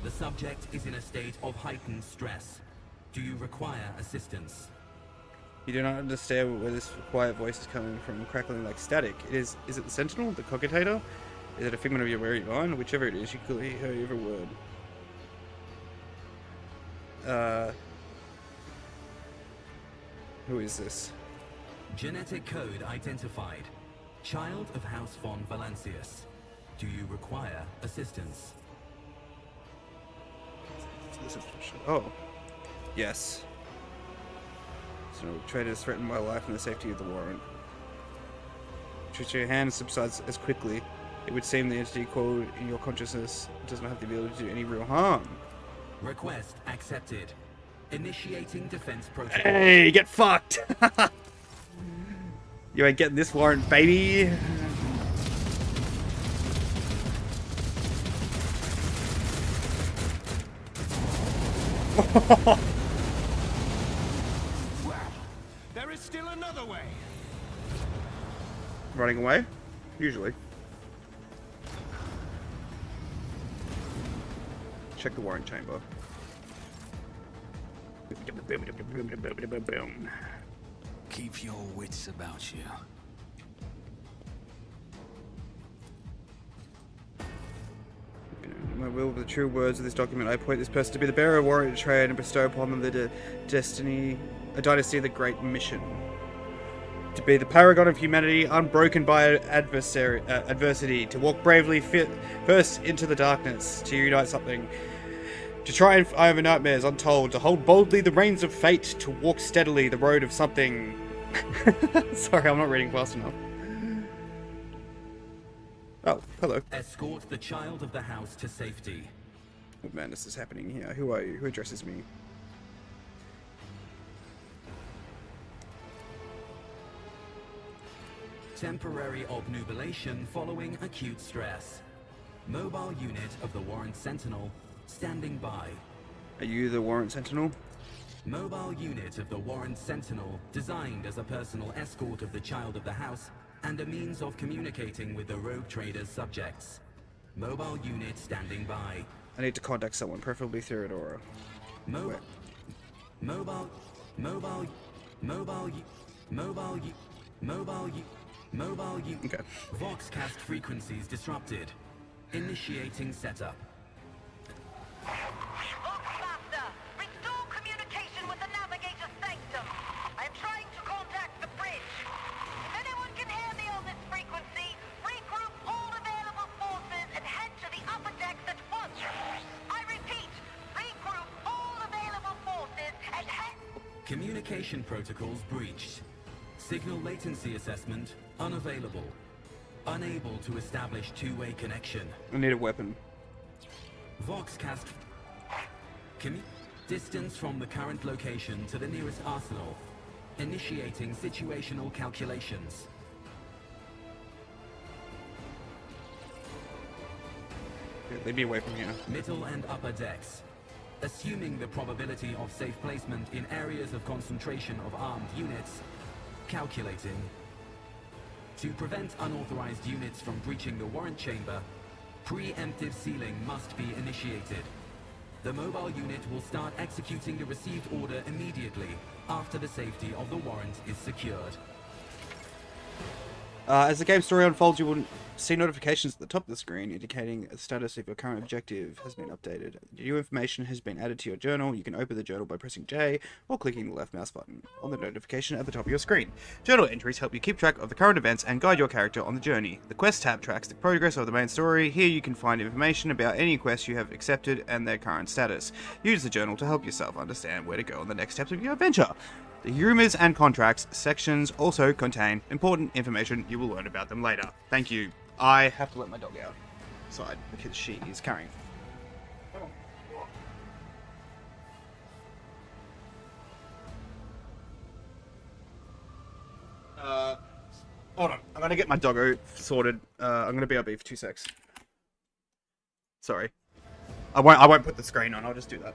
S3: The subject is in a state of heightened stress. Do you require assistance?
S1: You do not understand where this quiet voice is coming from, crackling like static. Is it the Sentinel? The Cogitator? Is it a figment of your weary mind? Whichever it is, you clearly hear every word. Who is this?
S3: Genetic code identified. Child of House von Valancius. Do you require assistance?
S1: Oh. Yes. So, traitors threaten my life and the safety of the warrant. Should your hand subsides as quickly, it would seem the entity called in your consciousness does not have the ability to do any real harm.
S3: Request accepted. Initiating defense protocol.
S1: Hey, get fucked! You ain't getting this warrant, baby!
S5: Well, there is still another way.
S1: Running away? Usually. Check the warrant chamber.
S3: Keep your wits about you.
S1: My will, with the true words of this document, I appoint this person to be the bearer of warrant to trade and bestow upon them the a dynasty of the great mission. To be the paragon of humanity, unbroken by adversity, to walk bravely first into the darkness, to unite something, to triumph over nightmares untold, to hold boldly the reins of fate, to walk steadily the road of something. Sorry, I'm not reading fast enough. Oh, hello.
S3: Escort the child of the house to safety.
S1: What madness is happening here? Who are you? Who addresses me?
S3: Temporary obnubilation following acute stress. Mobile unit of the Warrant Sentinel standing by.
S1: Are you the Warrant Sentinel?
S3: Mobile unit of the Warrant Sentinel designed as a personal escort of the child of the house and a means of communicating with the rogue trader's subjects. Mobile unit standing by.
S1: I need to contact someone, preferably Theodora.
S3: Mobile
S1: Okay.
S3: Voxcast frequencies disrupted. Initiating setup.
S10: Voxmaster, restore communication with the navigator's sanctum. I am trying to contact the bridge. If anyone can hear me on this frequency, regroup all available forces and head to the upper decks at once. I repeat, regroup all available forces and head...
S3: Communication protocols breached. Signal latency assessment unavailable. Unable to establish two-way connection.
S1: I need a weapon.
S3: Voxcast. Distance from the current location to the nearest arsenal. Initiating situational calculations.
S1: Leave me away from here.
S3: Middle and upper decks. Assuming the probability of safe placement in areas of concentration of armed units. Calculating. To prevent unauthorized units from breaching the warrant chamber, preemptive sealing must be initiated. The mobile unit will start executing the received order immediately after the safety of the warrant is secured.
S1: As the game story unfolds, you will see notifications at the top of the screen indicating the status of your current objective has been updated. New information has been added to your journal. You can open the journal by pressing J or clicking the left mouse button on the notification at the top of your screen. Journal entries help you keep track of the current events and guide your character on the journey. The quest tab tracks the progress of the main story. Here you can find information about any quests you have accepted and their current status. Use the journal to help yourself understand where to go on the next steps of your adventure. The rumors and contracts sections also contain important information. You will learn about them later. Thank you. I have to let my dog outside because she is carrying. Hold on. I'm gonna get my doggo sorted. I'm gonna BRB for 2 secs. Sorry. I won't put the screen on. I'll just do that.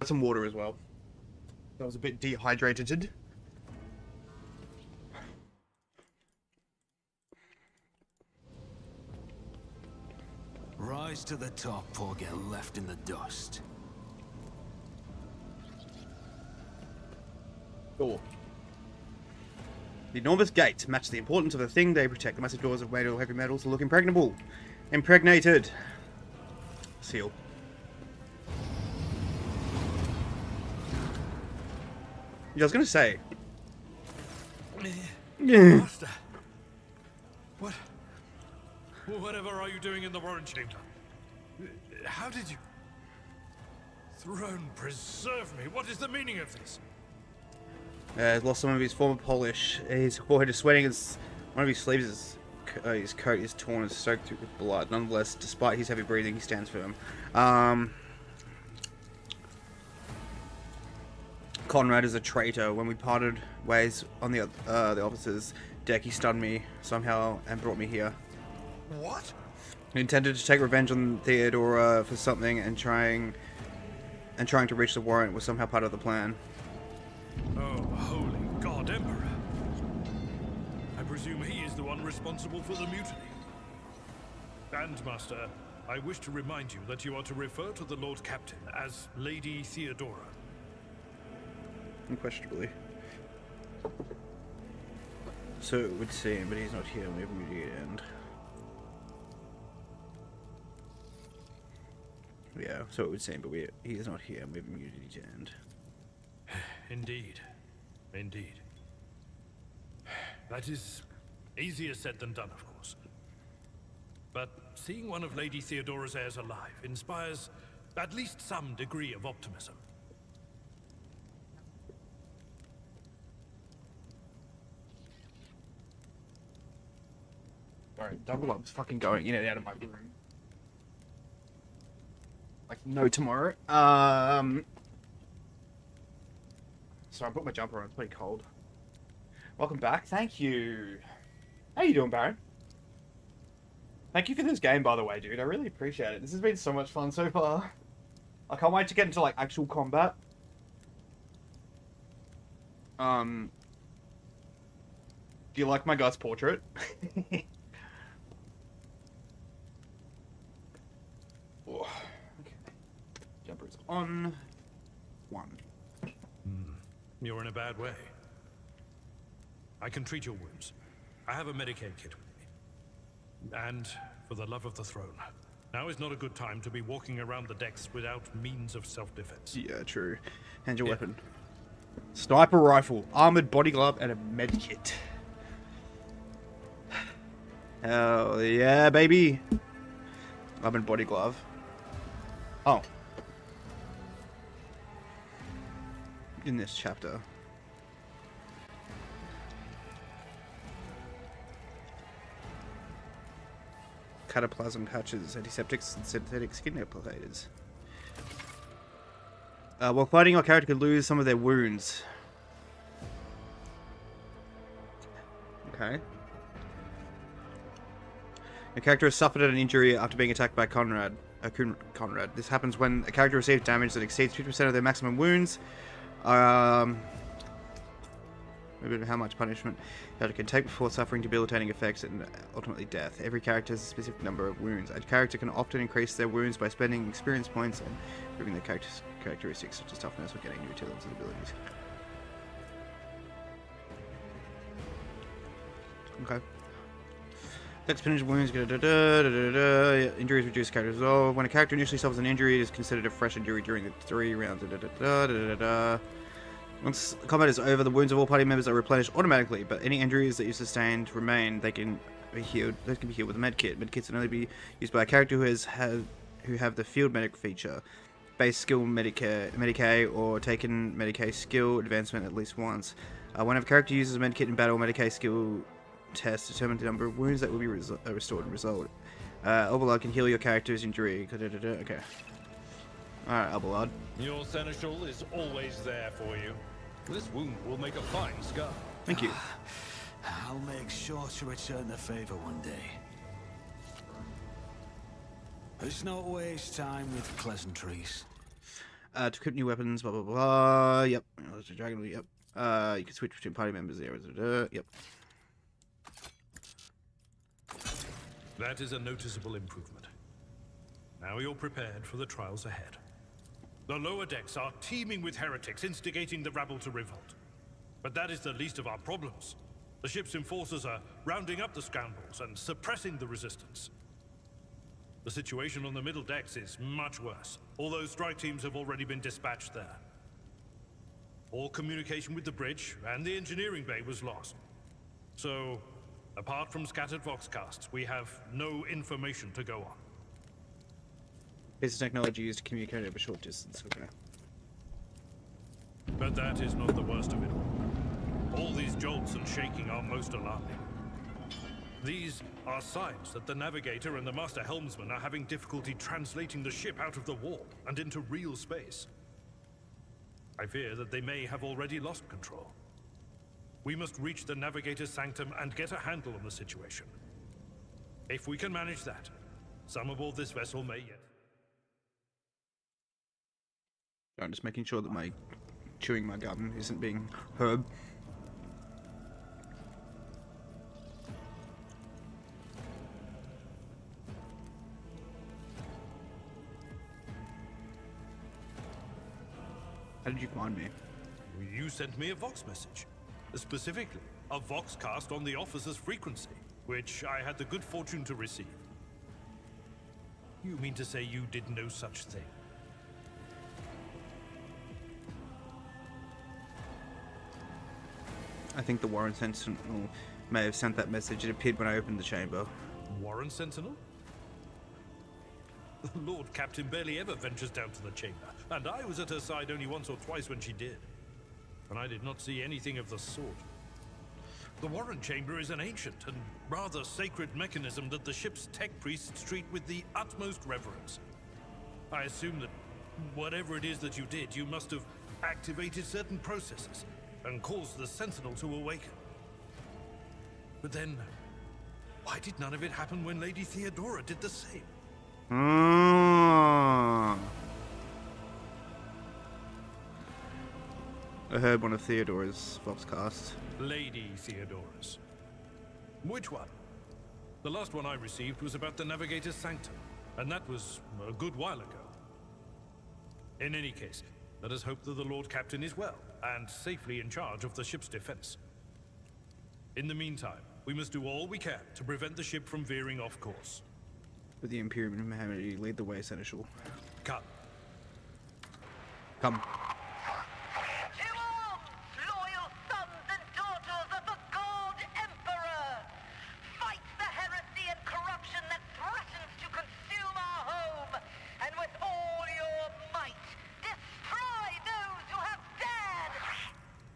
S1: some water as well. I was a bit dehydrated.
S3: Rise to the top or get left in the dust.
S1: Door. The enormous gates match the importance of the thing they protect. The massive doors of made of heavy metals look impregnable. Impregnated. Seal. Yeah, I was gonna say.
S2: Master. Whatever are you doing in the Warren Chamber? How did you... Throne, preserve me. What is the meaning of this?
S1: He's lost some of his former polish. His forehead is sweating. One of his sleeves is... his coat is torn and soaked with blood. Nonetheless, despite his heavy breathing, he stands firm. Conrad is a traitor. When we parted ways on the officer's deck, he stunned me somehow and brought me here.
S2: What?
S1: He intended to take revenge on Theodora for something, and trying to reach the warrant was somehow part of the plan.
S2: Oh, holy God, Emperor. I presume he is the one responsible for the mutiny. And, Master, I wish to remind you that you are to refer to the Lord Captain as Lady Theodora.
S1: Unquestionably. So it would seem, but he's not here. We have a media end. Yeah, so it would seem, but he is not here. We have a immunity to end.
S2: Indeed. Indeed. That is easier said than done, of course. But seeing one of Lady Theodora's heirs alive inspires at least some degree of optimism.
S1: Alright, double up's fucking going in and out of my room. Like no tomorrow. So I put my jumper on, it's pretty cold. Welcome back, thank you. How you doing, Baron? Thank you for this game, by the way, dude. I really appreciate it. This has been so much fun so far. I can't wait to get into like actual combat. Do you like my guy's portrait? Oh, okay. Jumper's on. 1.
S2: You're in a bad way. I can treat your wounds. I have a Medicaid kit with me. And for the love of the throne, now is not a good time to be walking around the decks without means of self-defense.
S1: Yeah, true. Hand your weapon. Sniper rifle, armored body glove, and a med kit. Hell yeah, baby. Armored body glove. Oh. In this chapter. Cataplasm patches, antiseptics, and synthetic skin applicators. While fighting, our character could lose some of their wounds. Okay. A character has suffered an injury after being attacked by Conrad. This happens when a character receives damage that exceeds 50% of their maximum wounds. Maybe how much punishment it can take before suffering debilitating effects and ultimately death. Every character has a specific number of wounds. A character can often increase their wounds by spending experience points and improving their characteristics such as toughness or getting new talents and abilities. Okay. Exponential wounds, injuries reduce character resolve. When a character initially suffers an injury, it is considered a fresh injury during the 3 rounds. Once combat is over, the wounds of all party members are replenished automatically, but any injuries that you sustained remain. They can be healed. They can be healed with a med kit. Med kits can only be used by a character who have the field medic feature, base skill Medicae, or taken Medicae skill advancement at least once. Whenever a character uses a med kit in battle, Medicae skill test determine the number of wounds that will be restored and resolved. Elbalard can heal your character's injury. Okay. Alright, Elbalard.
S11: Your seneschal is always there for you. This wound will make a fine scar.
S1: Thank you.
S3: I'll make sure to return the favor one day. Let's not waste time with pleasantries.
S1: To equip new weapons, blah blah blah. Yep. Dragon. Yep. You can switch between party members there. Yep.
S2: That is a noticeable improvement. Now you're prepared for the trials ahead. The lower decks are teeming with heretics instigating the rabble to revolt. But that is the least of our problems. The ship's enforcers are rounding up the scoundrels and suppressing the resistance. The situation on the middle decks is much worse, although strike teams have already been dispatched there. All communication with the bridge and the engineering bay was lost. So, apart from scattered voxcasts, we have no information to go on.
S1: Piece of technology used to communicate over short distance. Okay.
S2: But that is not the worst of it all. All these jolts and shaking are most alarming. These are signs that the navigator and the master helmsman are having difficulty translating the ship out of the warp and into real space. I fear that they may have already lost control. We must reach the navigator's sanctum and get a handle on the situation. If we can manage that, some aboard this vessel may yet...
S1: I'm just making sure that my chewing my gum isn't being heard. How did you find me?
S2: You sent me a Vox message. Specifically, a Voxcast on the officer's frequency, which I had the good fortune to receive. You mean to say you did no such thing?
S1: I think the Warren Sentinel may have sent that message. It appeared when I opened the chamber.
S2: Warren Sentinel? The Lord Captain barely ever ventures down to the chamber, and I was at her side only once or twice when she did. And I did not see anything of the sort. The Warren Chamber is an ancient and rather sacred mechanism that the ship's tech priests treat with the utmost reverence. I assume that whatever it is that you did, you must have activated certain processes and caused the Sentinel to awaken. But then, why did none of it happen when Lady Theodora did the same?
S1: I heard one of Theodora's Voxcasts.
S2: Lady Theodora's. Which one? The last one I received was about the Navigator's Sanctum, and that was a good while ago. In any case, let us hope that the Lord Captain is well, and safely in charge of the ship's defense. In the meantime, we must do all we can to prevent the ship from veering off course.
S1: With the Imperium and humanity, lead the way, Seneschal.
S2: Come.
S1: Come.
S10: To arms, loyal sons and daughters of the God Emperor! Fight the heresy and corruption that threatens to consume our home, and with all your might, destroy those who have dared!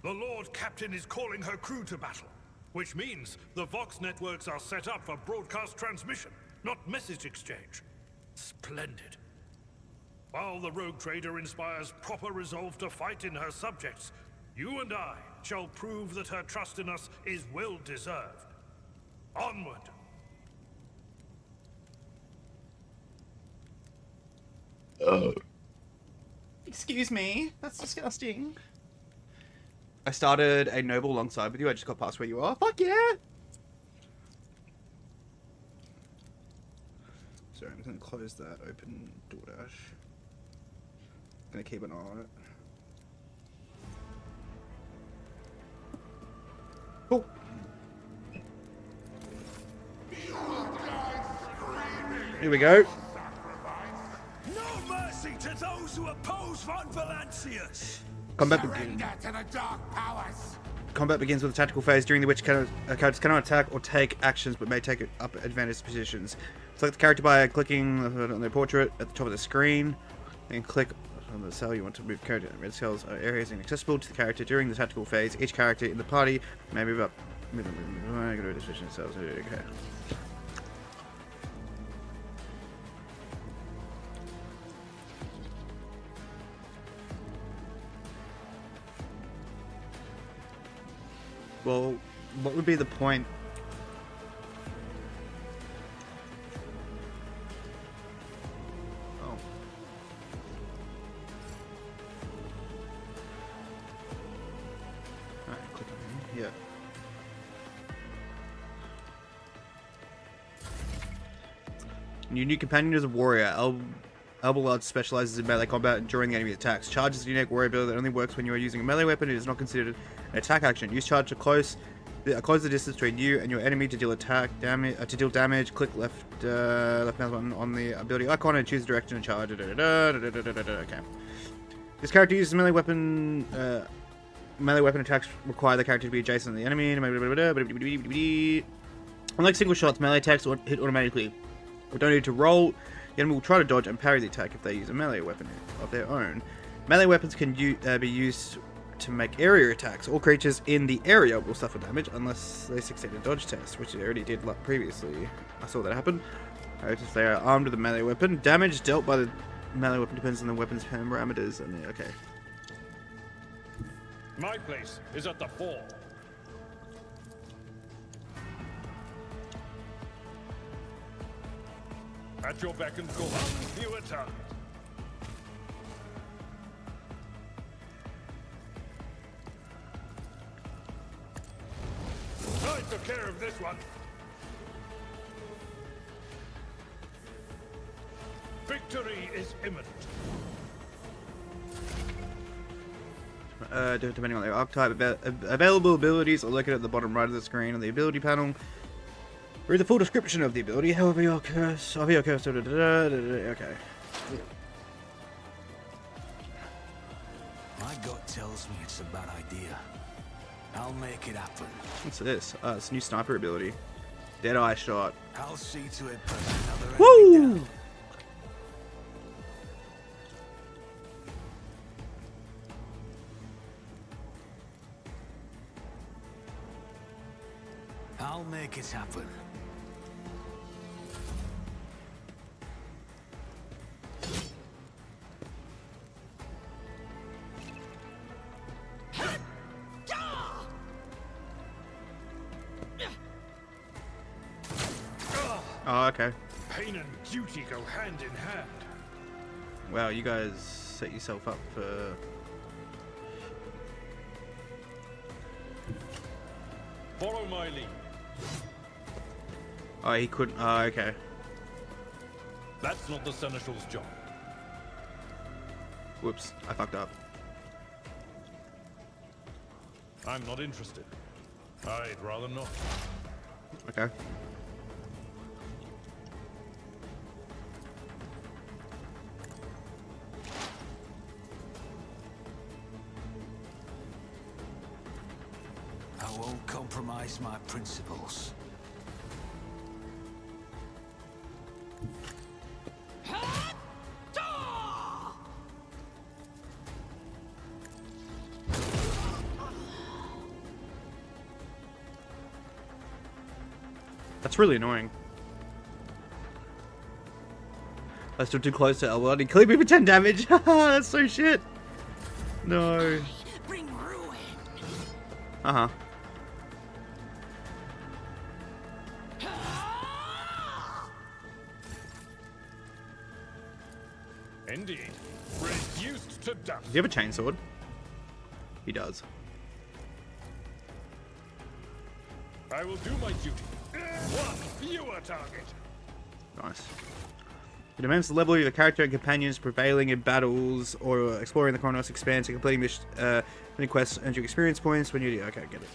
S2: The Lord Captain is calling her crew to battle, which means the Vox networks are set up for broadcast transmission, not message exchange. Splendid. While the rogue trader inspires proper resolve to fight in her subjects, you and I shall prove that her trust in us is well deserved. Onward!
S1: Excuse me, that's disgusting. I started a noble alongside with you. I just got past where you are. Fuck yeah! Sorry, I'm just gonna close that open DoorDash. Gonna keep an eye on it. Oh! Here we go.
S3: No mercy to those who oppose Von Valancius!
S1: Combat begins with a tactical phase during which characters cannot attack or take actions but may take up advantage positions. Select the character by clicking on their portrait at the top of the screen. Then click on the cell you want to move character. Red cells are areas inaccessible to the character during the tactical phase. Each character in the party may move up. Okay. Well, what would be the point? Oh. Your new companion is a warrior. Albelard specializes in melee combat during the enemy attacks. Charge is a unique warrior ability that only works when you are using a melee weapon. It is not considered an attack action. Use charge to close the distance between you and your enemy to deal damage. Click left mouse button on the ability icon and choose the direction of charge. Okay. This character uses melee weapon. Melee weapon attacks require the character to be adjacent to the enemy. Unlike single shots, melee attacks hit automatically. We don't need to roll. The enemy will try to dodge and parry the attack if they use a melee weapon of their own. Melee weapons can be used to make area attacks. All creatures in the area will suffer damage unless they succeed a dodge test, which they already did previously. I saw that happen. If they are armed with a melee weapon, damage dealt by the melee weapon depends on the weapon's parameters. And okay.
S11: My place is at the fore. At your beck and call, you attack. I took care of this one. Victory is imminent.
S1: Depending on the archetype, available abilities are located at the bottom right of the screen on the ability panel. Read the full description of the ability, however your curse, okay.
S3: My gut tells me it's a bad idea. I'll make it happen.
S1: What's this? It's a new sniper ability. Dead eye shot.
S3: I'll see to it, but another
S1: Woo!
S3: enemy down. I'll make it happen.
S1: Oh, okay.
S11: Pain and duty go hand in hand.
S1: Wow, you guys set yourself up for...
S11: Follow my lead.
S1: Oh, he couldn't... Oh, okay.
S11: That's not the Seneschal's job.
S1: Whoops, I fucked up.
S11: I'm not interested. I'd rather not.
S1: Okay.
S3: I won't compromise my principles.
S1: That's really annoying. I stood too close to Elwood. He cleared me for 10 damage. That's so shit. No.
S8: Bring ruin.
S1: Uh-huh.
S11: Indeed. Reduced to dust.
S1: Does he have a chainsword? He does.
S11: I will do my duty. One fewer target.
S1: Nice. It demands the level of your character and companions prevailing in battles or exploring the Chronos expanse and completing many quests and your experience points when you do. Okay, get it.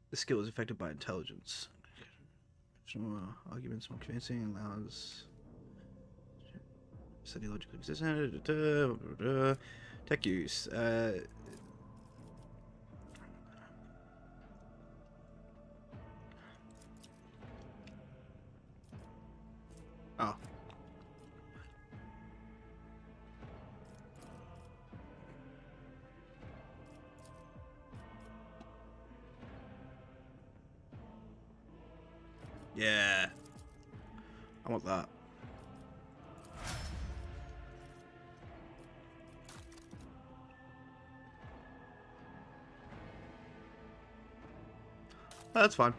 S1: The skill is affected by intelligence. Arguments more convincing allows study logically consistent. Tech use. Oh. Yeah. I want that. Oh, that's fine.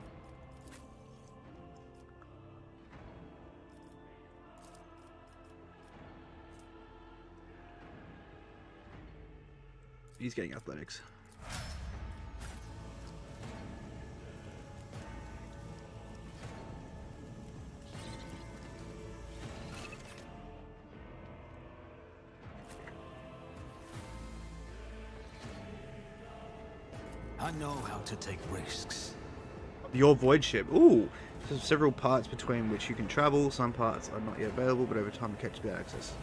S1: He's getting athletics.
S3: I know how to take risks.
S1: Your void ship. Ooh, there's several parts between which you can travel. Some parts are not yet available, but over time you catch to access.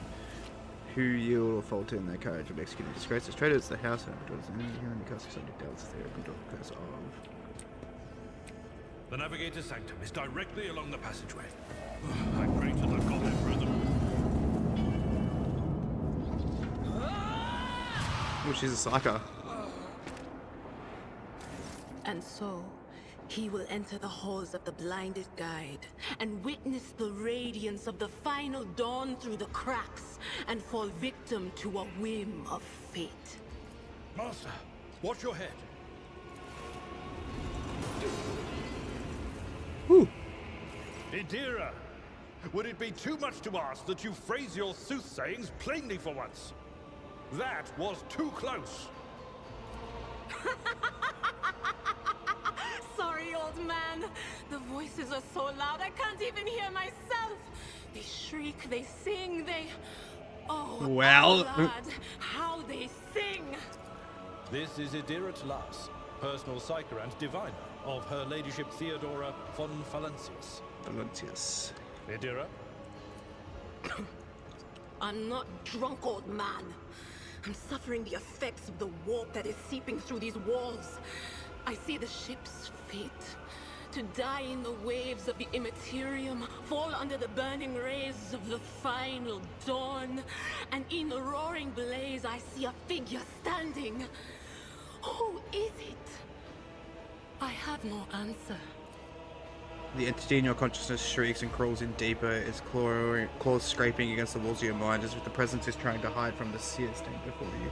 S1: Who yield or falter in their courage of executing disgrace as traitors, the house and the enemy here in the castle subject doubts the open door curse of.
S2: The Navigator's Sanctum is directly along the passageway. I pray to the God Emperor the...
S1: Oh, she's a psycho.
S12: And so, he will enter the halls of the blinded guide and witness the radiance of the final dawn through the cracks and fall victim to a whim of fate.
S2: Master, watch your head. Idira, would it be too much to ask that you phrase your soothsayings plainly for once? That was too close.
S12: Sorry, old man. The voices are so loud I can't even hear myself. They shriek, they sing, they... Oh,
S1: well,
S12: God, how they sing!
S11: This is Idira Tlas, personal psyker and diviner of Her Ladyship Theodora von Valencius.
S1: Valencius.
S11: Idira?
S12: I'm not drunk, old man. I'm suffering the effects of the warp that is seeping through these walls. I see the ship's fate. To die in the waves of the immaterium, fall under the burning rays of the final dawn. And in the roaring blaze, I see a figure standing. Who is it? I have no answer.
S1: The entity in your consciousness shrieks and crawls in deeper, its claws scraping against the walls of your mind as if the presence is trying to hide from the seer stand before you.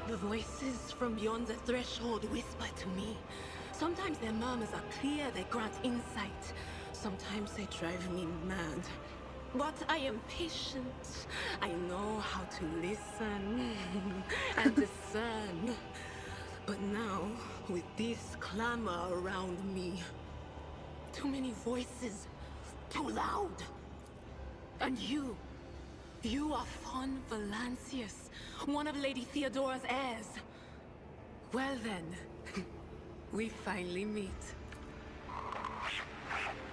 S12: The voices from beyond the threshold whisper to me. Sometimes their murmurs are clear, they grant insight. Sometimes they drive me mad. But I am patient. I know how to listen and discern. But now, with this clamor around me, too many voices, too loud. And you are von Valencius, one of Lady Theodora's heirs. Well then, we finally meet.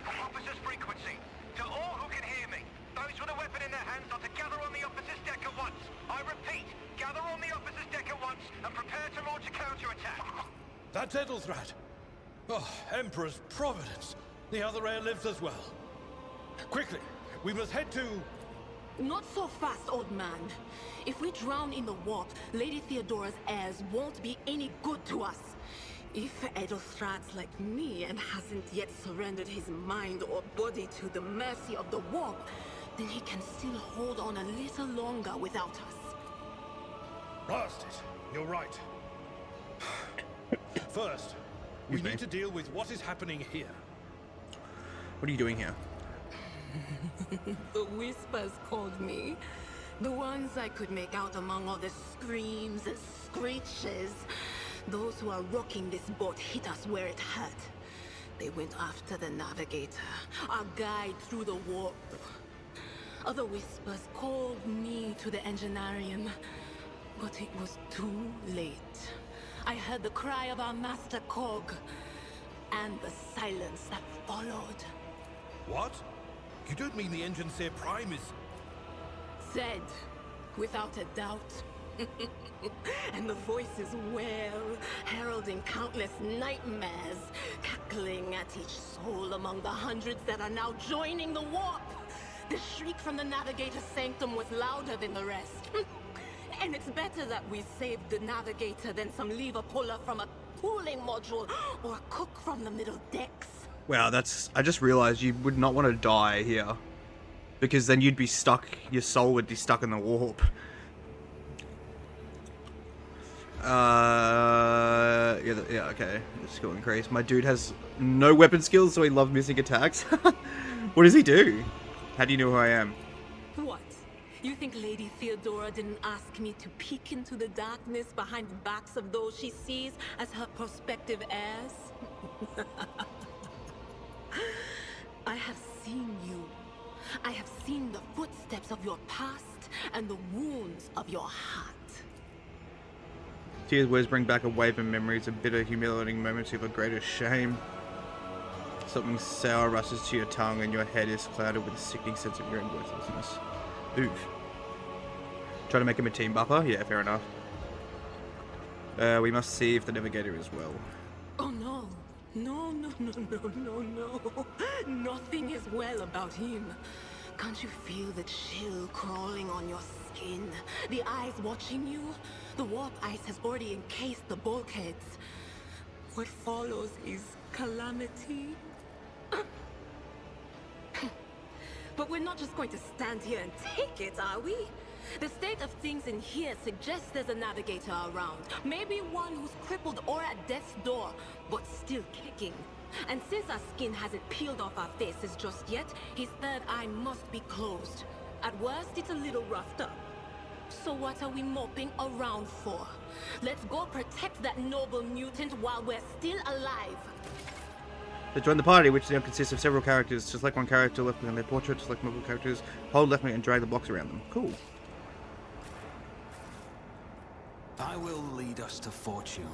S10: Officer's frequency. To all who can hear me, those with a weapon in their hands are to gather on the officer's deck at once. I repeat, gather on the officer's deck at once and prepare to launch a counterattack.
S11: That's Edelthrad. Oh, Emperor's Providence. The other heir lives as well. Quickly, we must head to...
S12: Not so fast, old man. If we drown in the warp, Lady Theodora's heirs won't be any good to us. If Edelthrad's like me and hasn't yet surrendered his mind or body to the mercy of the warp, then he can still hold on a little longer without us.
S2: Blast it. You're right. First, we need to deal with what is happening here.
S1: What are you doing here?
S12: The whispers called me. The ones I could make out among all the screams and screeches. Those who are rocking this boat hit us where it hurt. They went after the Navigator, our guide through the warp. Other whispers called me to the Engineerium, but it was too late. I heard the cry of our master Cog, and the silence that followed.
S2: What? You don't mean the Engine Seer Prime is...
S12: Said, without a doubt. And the voices wail, heralding countless nightmares, cackling at each soul among the hundreds that are now joining the warp. The shriek from the Navigator's Sanctum was louder than the rest. And it's better that we saved the Navigator than some lever puller from a cooling module or a cook from the middle decks.
S1: Wow, that's... I just realized you would not want to die here. Because then you'd be stuck, your soul would be stuck in the warp. Yeah, okay. The skill increase. My dude has no weapon skills, so he loves missing attacks. What does he do? How do you know who I am?
S12: What? You think Lady Theodora didn't ask me to peek into the darkness behind the backs of those she sees as her prospective heirs? I have seen you. I have seen the footsteps of your past and the wounds of your heart.
S1: Tears' words bring back a wave of memories of bitter, humiliating moments of a greater shame. Something sour rushes to your tongue and your head is clouded with a sickening sense of your own worthlessness. Oof. Try to make him a team buffer? Yeah, fair enough. We must see if the Navigator is well.
S12: Oh no. No. Nothing is well about him. Can't you feel the chill crawling on your skin? The eyes watching you? The warp ice has already encased the bulkheads. What follows is calamity. But we're not just going to stand here and take it, are we? The state of things in here suggests there's a navigator around. Maybe one who's crippled or at death's door, but still kicking. And since our skin hasn't peeled off our faces just yet, his third eye must be closed. At worst, it's a little roughed up. So what are we moping around for? Let's go protect that noble mutant while we're still alive.
S1: To join the party, which now consists of several characters, to select one character, left click on their portrait, to select multiple characters, hold left click and drag the box around them. Cool.
S3: I will lead us to fortune.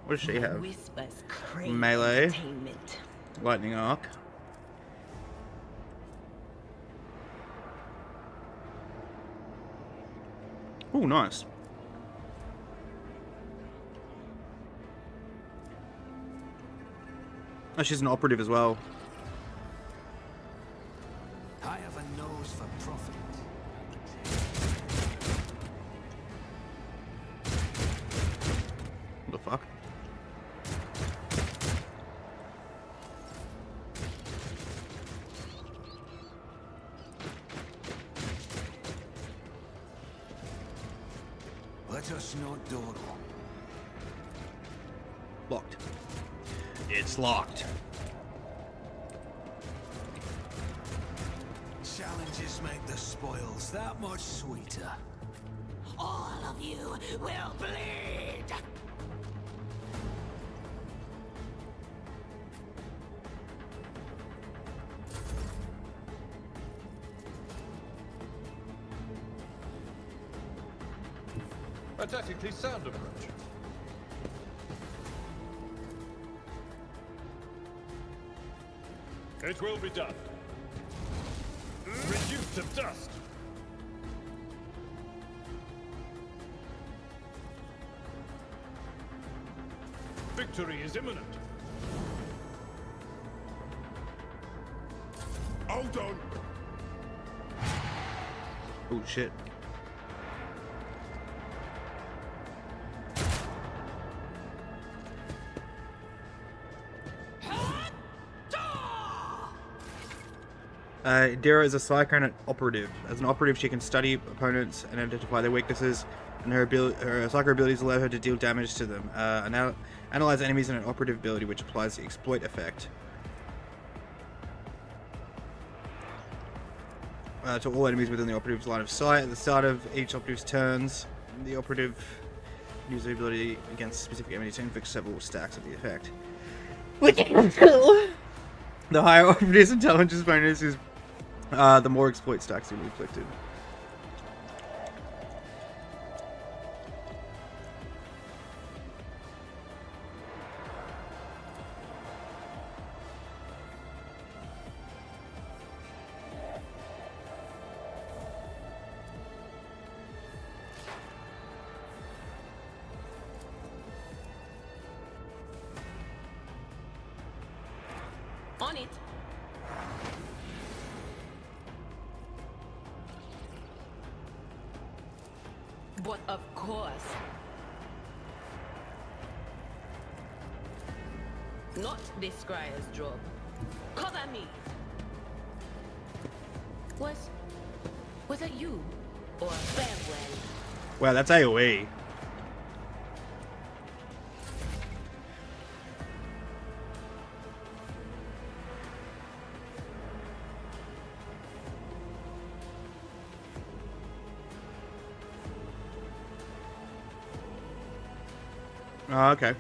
S1: What does she have?
S7: Whispers crave
S1: Melee.
S7: entertainment.
S1: Lightning arc. Oh, nice. Oh, she's an operative as well.
S3: I have a nose for profit.
S1: What the fuck?
S3: Let us not dawdle.
S1: Locked. It's locked.
S3: Challenges make the spoils that much sweeter.
S8: All of you will bleed!
S11: A tactically sound approach. It will be done. Reduced to dust. Victory is imminent. Hold on.
S1: Oh shit. Dira is a Cyclone operative. As an operative, she can study opponents and identify their weaknesses, and her psycho abilities allow her to deal damage to them. Analyze enemies in an operative ability, which applies the exploit effect to all enemies within the operative's line of sight. At the start of each operative's turns, the operative uses the ability against specific enemies to inflict several stacks of the effect. The higher operative's intelligence bonus is the more exploit stacks will be inflicted.
S12: On it. But of course. Not this scryer's job. Cover me. Was it you? Or farewell?
S1: Wow, that's AoE. Oh, okay.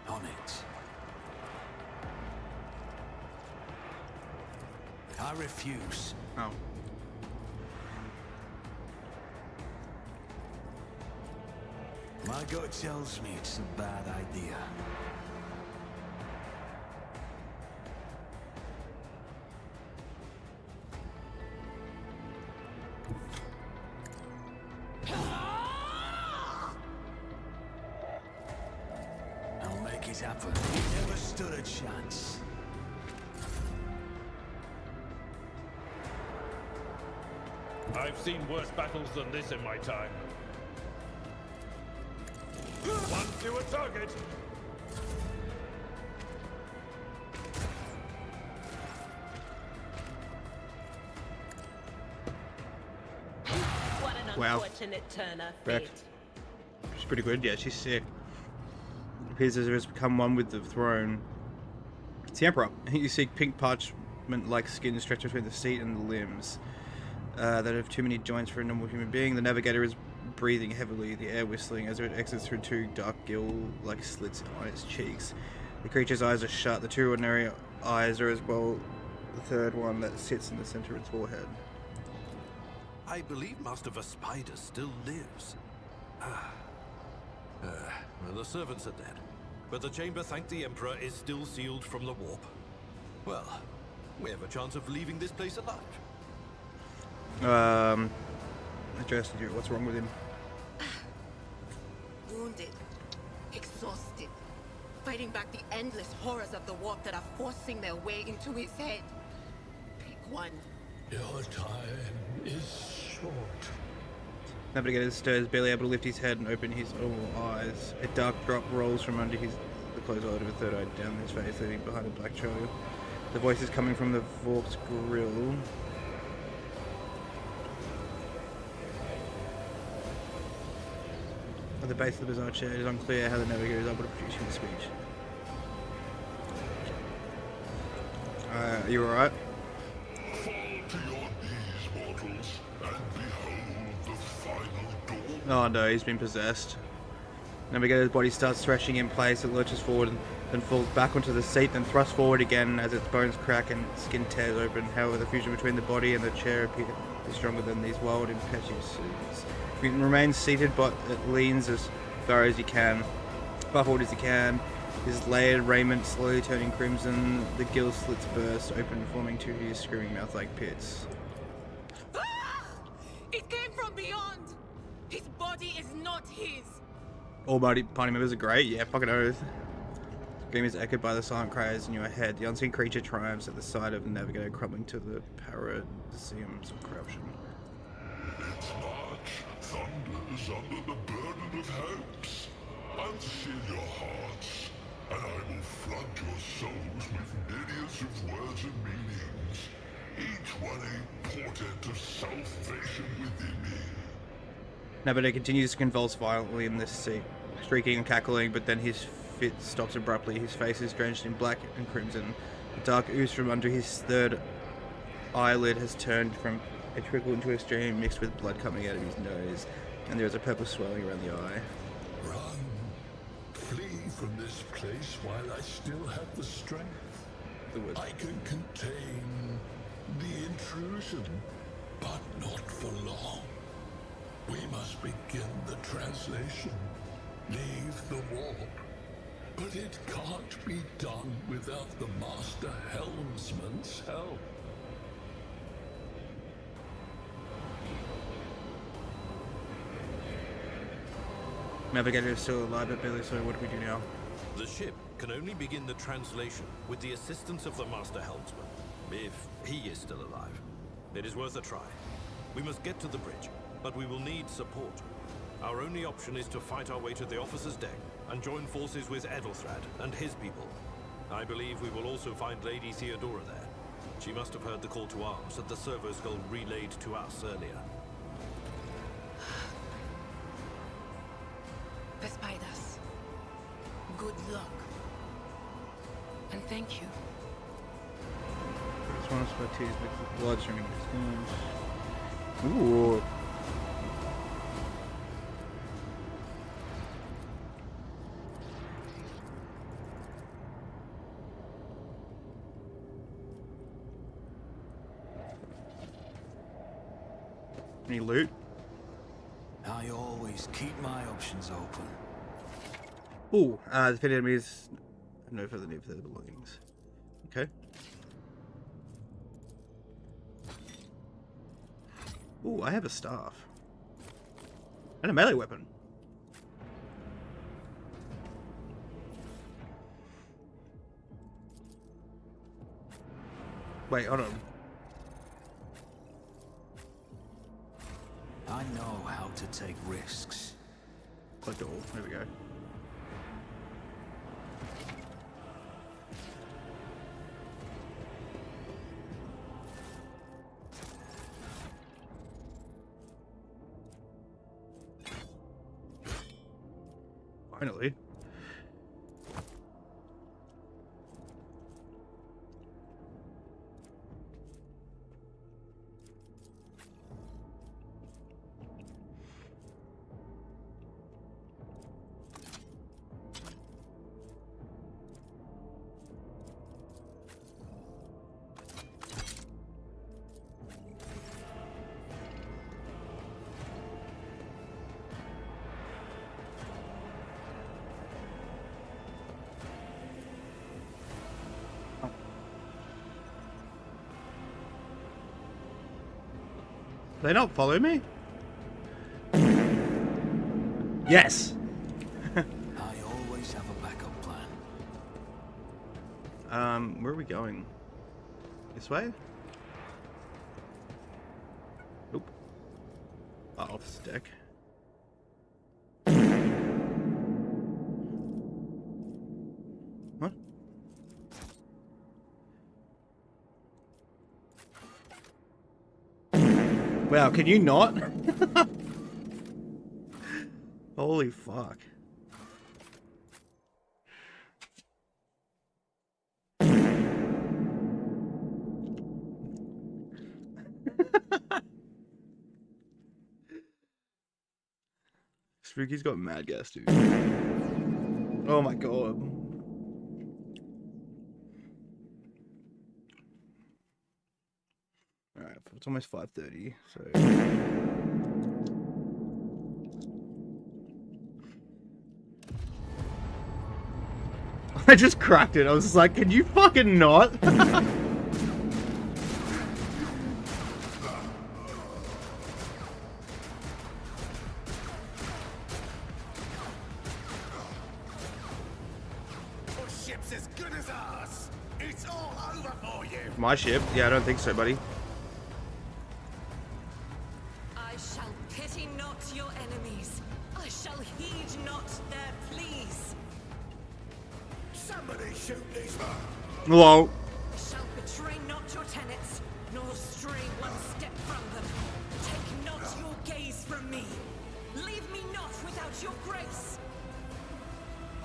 S3: On it. I refuse.
S1: Oh.
S3: My gut tells me it's a bad idea. I'll make it happen. You never stood a chance.
S2: I've seen worse battles than this in my time. One fewer target!
S8: What an
S1: Wow.
S8: unfortunate turn of
S1: Correct.
S8: fate.
S1: She's pretty good. Yeah, she's sick. It appears as if it's become one with the throne. It's the Emperor. You see pink parchment-like skin stretched between the seat and the limbs that have too many joints for a normal human being. The navigator is breathing heavily, the air whistling as it exits through two dark gill-like slits on its cheeks. The creature's eyes are shut. The two ordinary eyes are as well. The third one that sits in the center of its forehead.
S2: I believe Master Vespider still lives. Well, the servants are dead. But the chamber, thank the Emperor, is still sealed from the warp. Well, we have a chance of leaving this place alive.
S1: Addressed you. What's wrong with him?
S12: Wounded, exhausted, fighting back the endless horrors of the warp that are forcing their way into his head. Pick one.
S11: Your time is short.
S1: Navigator stirs, barely able to lift his head and open his oval eyes. A dark drop rolls from under the closed eyelid of a third eye down his face, leaving behind a black trail. The voice is coming from the forked grill. At the base of the bizarre chair, it is unclear how the navigator is able to produce human speech. Are you alright?
S13: Fall to your knees, mortals, and behold the final dawn.
S1: Oh no, he's been possessed. Navigator's body starts thrashing in place. It lurches forward and then falls back onto the seat, then thrusts forward again as its bones crack and skin tears open. However, the fusion between the body and the chair appears stronger than these wild impetuosities. Mutant remains seated, but it leans as far as he can, far forward as he can. His layered raiment slowly turning crimson. The gill slits burst open, forming two of his screaming mouth-like pits.
S12: Ah! It came from beyond! His body is not his!
S1: All party members are great, yeah, fucking oath. Scream is echoed by the silent cries in your head. The unseen creature triumphs at the sight of the navigator crumbling to the paradiseums of corruption.
S13: Its march thunders under the burden of hopes. Unseal your hearts, and I will flood your souls with myriads of words and meanings, each one a portent of salvation within me.
S1: Navigator continues to convulse violently in this seat, shrieking and cackling, but then his fit stops abruptly. His face is drenched in black and crimson. The dark ooze from under his third eyelid has turned from a trickle into a stream mixed with blood coming out of his nose, and there is a purple swelling around the eye.
S13: Run. Flee from this place while I still have the strength. I can contain the intrusion, but not for long. We must begin the translation. Leave the warp. But it can't be done without the Master Helmsman's help.
S1: Navigator is still alive, but barely so. What do we do now?
S2: The ship can only begin the translation with the assistance of the Master Helmsman, if he is still alive. It is worth a try. We must get to the bridge, but we will need support. Our only option is to fight our way to the officer's deck and join forces with Edelthrad and his people. I believe we will also find Lady Theodora there. She must have heard the call to arms that the servo skull relayed to us earlier.
S12: Vespidas, good luck. And thank you.
S1: This one is for tears with the blood streaming his wounds. Ooh. Any loot?
S3: I always keep my options open.
S1: Ooh, defeated enemies have no further need for their belongings. Okay. Ooh, I have a staff. And a melee weapon. Wait, hold on.
S3: I know how to take risks.
S1: Click all. There we go. Finally. They don't follow me? Yes!
S3: I always have a backup plan.
S1: Where are we going? This way? Nope. Office deck. What? Wow, can you not? Holy fuck. Spooky's got mad gas, dude. Oh my god. Alright, it's almost 5:30, so... I just cracked it. I was just like, can you fucking not?
S3: Ship's as good as ours. It's all over for you.
S1: My ship? Yeah, I don't think so, buddy.
S8: I shall pity not your enemies. I shall heed not their pleas.
S3: Somebody shoot these men.
S1: Hello.
S8: Shall betray not your tenets, nor stray one step from them. Take not your gaze from me. Leave me not without your grace.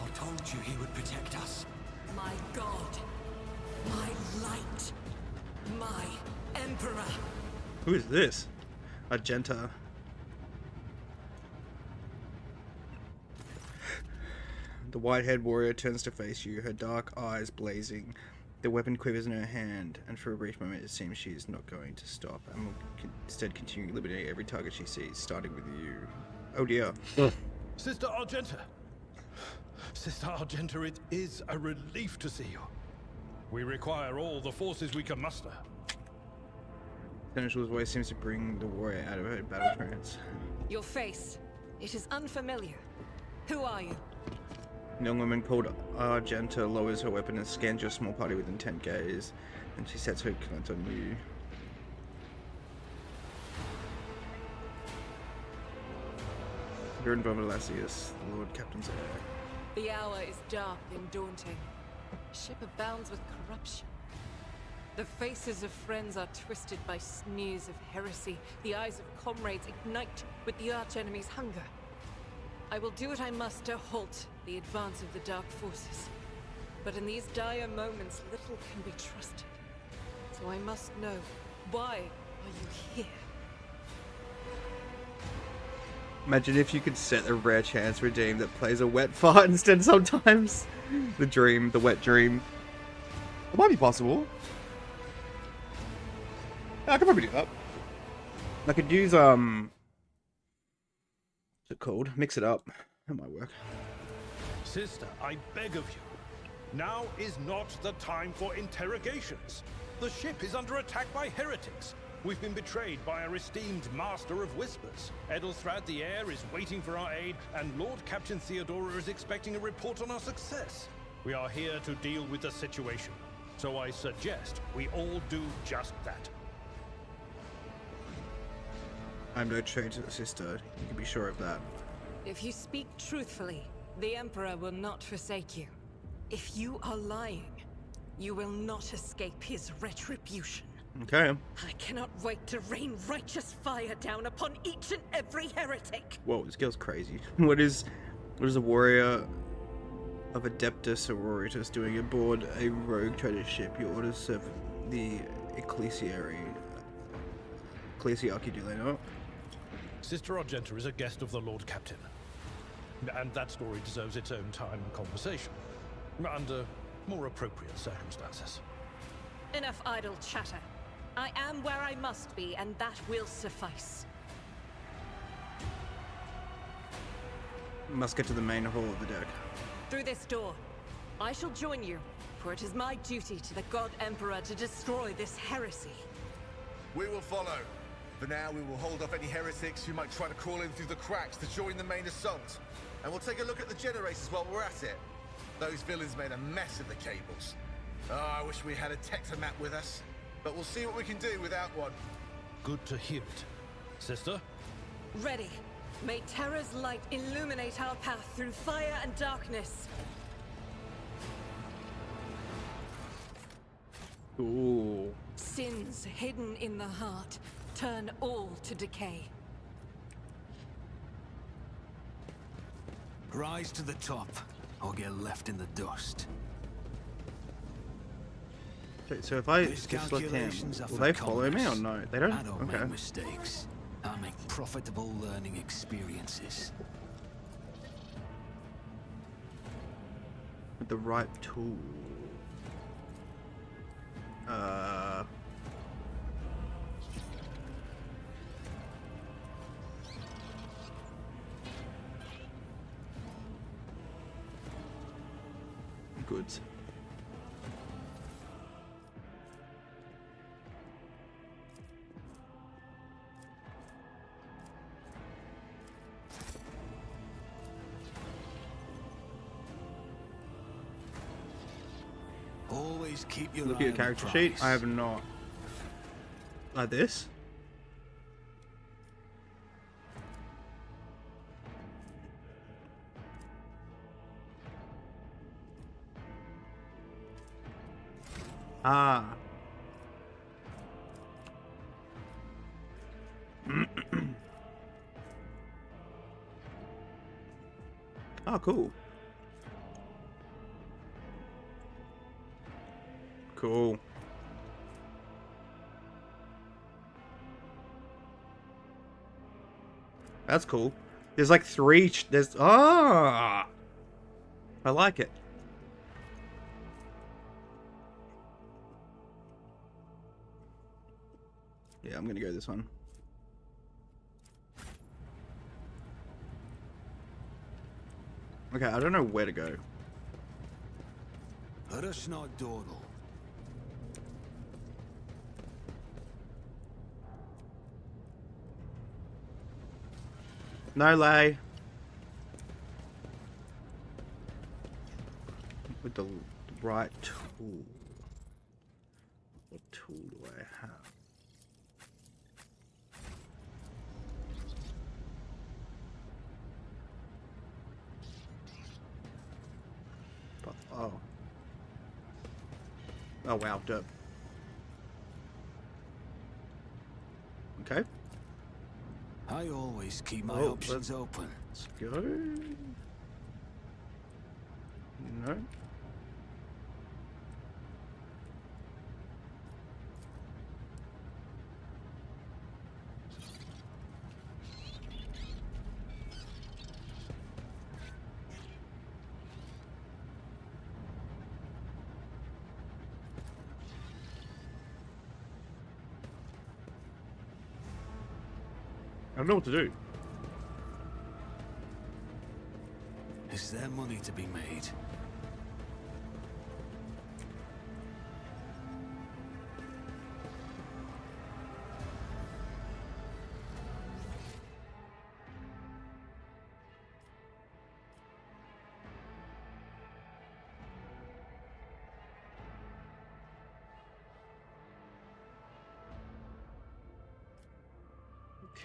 S3: I told you he would protect us.
S8: My God, my light, my emperor.
S1: Who is this? Argenta. The white-haired warrior turns to face you, her dark eyes blazing. The weapon quivers in her hand, and for a brief moment it seems she is not going to stop, and will instead continue eliminating every target she sees, starting with you. Oh dear.
S2: Sister Argenta! Sister Argenta, it is a relief to see you. We require all the forces we can muster.
S1: Seneschal's voice seems to bring the warrior out of her battle trance.
S8: Your face, it is unfamiliar. Who are you?
S1: A young woman called Argenta lowers her weapon and scans your small party with intent gaze, and she sets her glance on you. You're in Bombalasius, the Lord Captain's heir.
S8: The hour is dark and daunting. Ship abounds with corruption. The faces of friends are twisted by sneers of heresy. The eyes of comrades ignite with the arch-enemy's hunger. I will do what I must to halt the advance of the dark forces. But in these dire moments, little can be trusted. So I must know, why are you here?
S1: Imagine if you could set a rare chance redeem that plays a wet fart instead sometimes. The wet dream. It might be possible. Yeah, I could probably do that. I could use what's it called? Mix it up. That might work.
S2: Sister, I beg of you. Now is not the time for interrogations. The ship is under attack by heretics. We've been betrayed by our esteemed Master of Whispers. Edelthrad the Heir is waiting for our aid, and Lord Captain Theodora is expecting a report on our success. We are here to deal with the situation, so I suggest we all do just that.
S1: I'm no traitor, sister. You can be sure of that.
S8: If you speak truthfully, the Emperor will not forsake you. If you are lying, you will not escape his retribution.
S1: Okay.
S8: I cannot wait to rain righteous fire down upon each and every heretic.
S1: Whoa, this girl's crazy. What is a warrior of Adeptus Auroritus doing aboard a rogue trader ship? Your orders serve the ecclesiarchy, do they not?
S2: Sister Argenta is a guest of the Lord Captain. And that story deserves its own time and conversation. Under more appropriate circumstances.
S8: Enough idle chatter. I am where I must be, and that will suffice.
S1: Must get to the main hall of the deck.
S8: Through this door. I shall join you, for it is my duty to the God Emperor to destroy this heresy.
S14: We will follow. For now, we will hold off any heretics who might try to crawl in through the cracks to join the main assault. And we'll take a look at the generators while we're at it. Those villains made a mess of the cables. Oh, I wish we had a Tectomat with us. But we'll see what we can do without one.
S2: Good to hear it. Sister?
S8: Ready. May Terra's light illuminate our path through fire and darkness.
S1: Ooh.
S8: Sins hidden in the heart turn all to decay.
S3: Rise to the top, or get left in the dust.
S1: Okay, so if I just look him, will they follow me or no? They don't?
S3: I don't
S1: Okay.
S3: make mistakes. I make profitable learning experiences.
S1: With the right tool. Goods.
S3: Always keep your
S1: Look at
S3: eye
S1: your
S3: on the
S1: character sheet.
S3: prize.
S1: I have not. Like this? Ah. Oh, cool. Cool. That's cool. There's like three. There's I like it. Yeah, I'm gonna go this one. Okay, I don't know where to go.
S3: Rush not dawdle.
S1: No lay. With the right tool. What tool do I have? But, oh. Oh wow, dope. Okay.
S3: I always keep my
S1: Oh,
S3: options open.
S1: Let's go. No. I don't know what to do.
S3: Is there money to be made?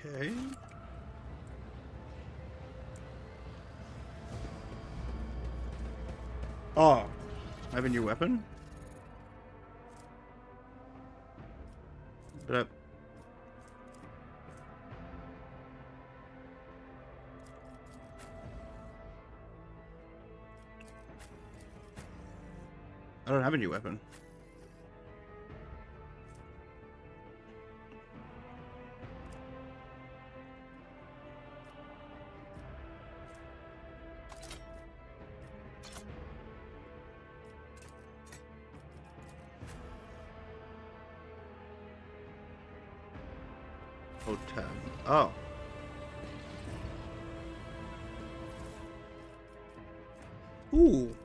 S1: Okay. Oh, I have a new weapon. But I don't have a new weapon. Hold tab. Oh. Ooh.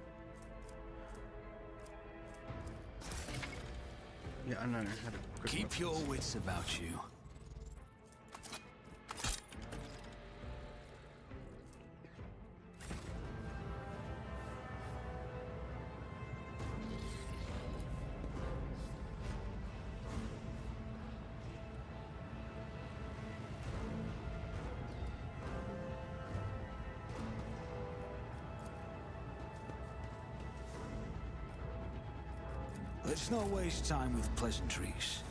S1: Yeah, I know how to
S3: Keep your wits about you. Let's not waste time with pleasantries.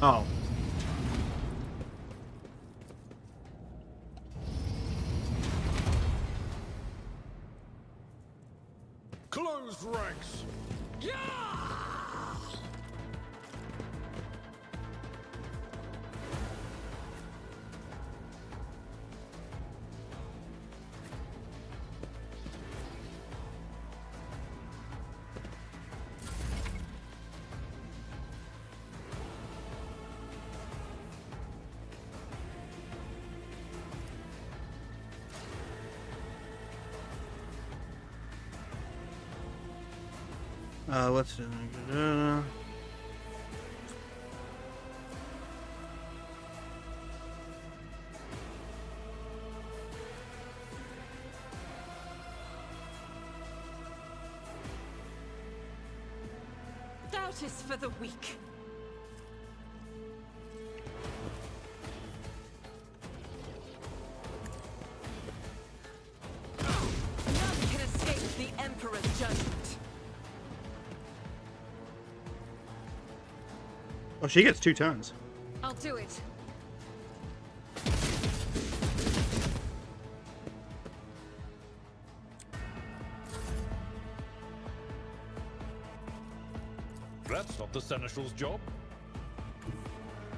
S1: Oh.
S11: Close ranks!
S1: What's
S8: Doubt is for the weak. None can escape the Emperor's judgment.
S1: Oh, she gets 2 turns.
S8: I'll do it.
S11: That's not the Seneschal's job.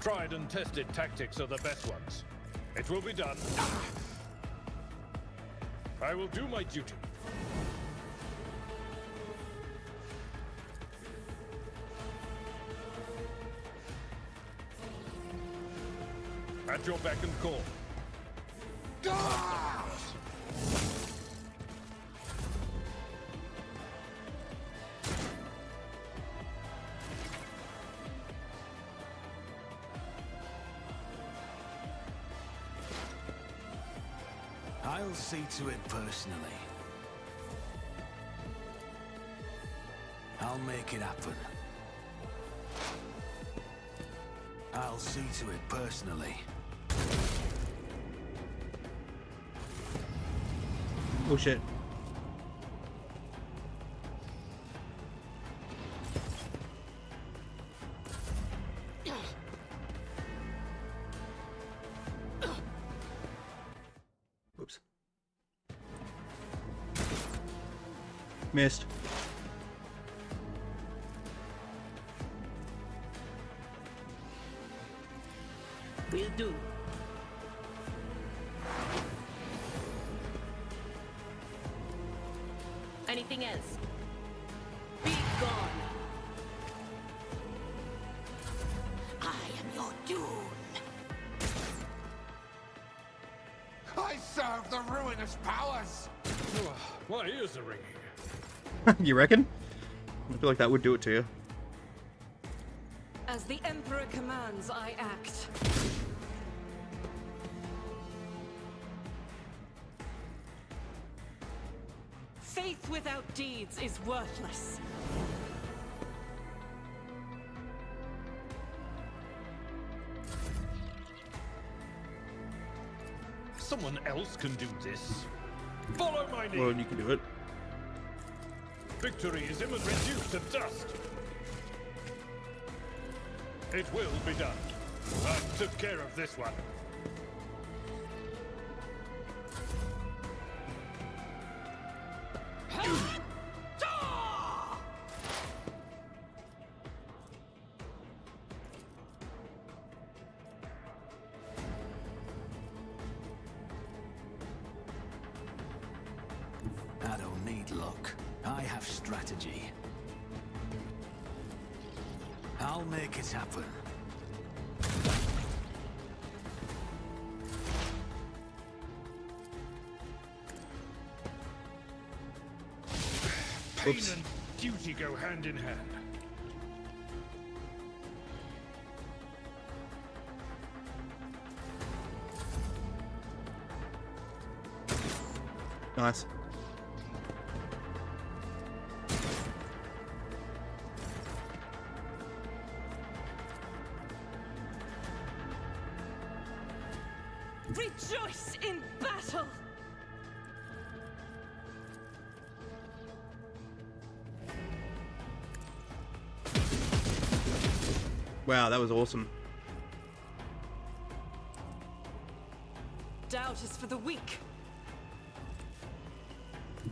S11: Tried and tested tactics are the best ones. It will be done. I will do my duty. At your beck and call.
S3: I'll see to it personally. I'll make it happen. I'll see to it personally.
S1: Oh shit. Oops. Missed.
S12: Will do. Anything nothing else. Be gone. I am your doom.
S13: I serve the ruinous powers!
S2: My ears are ringing.
S1: You reckon? I feel like that would do it to you.
S8: As the Emperor commands, I act. Faith without deeds is worthless.
S2: Someone else can do this. Follow my lead.
S1: Well, you can do it.
S2: Victory is imminent. Reduced to dust. It will be done. I took care of this one.
S3: I don't need luck. I have strategy. I'll make it happen.
S2: Pain
S1: Oops.
S2: and duty go hand in hand.
S1: Nice.
S8: Rejoice in battle!
S1: Wow, that was awesome.
S8: Doubt is for the weak.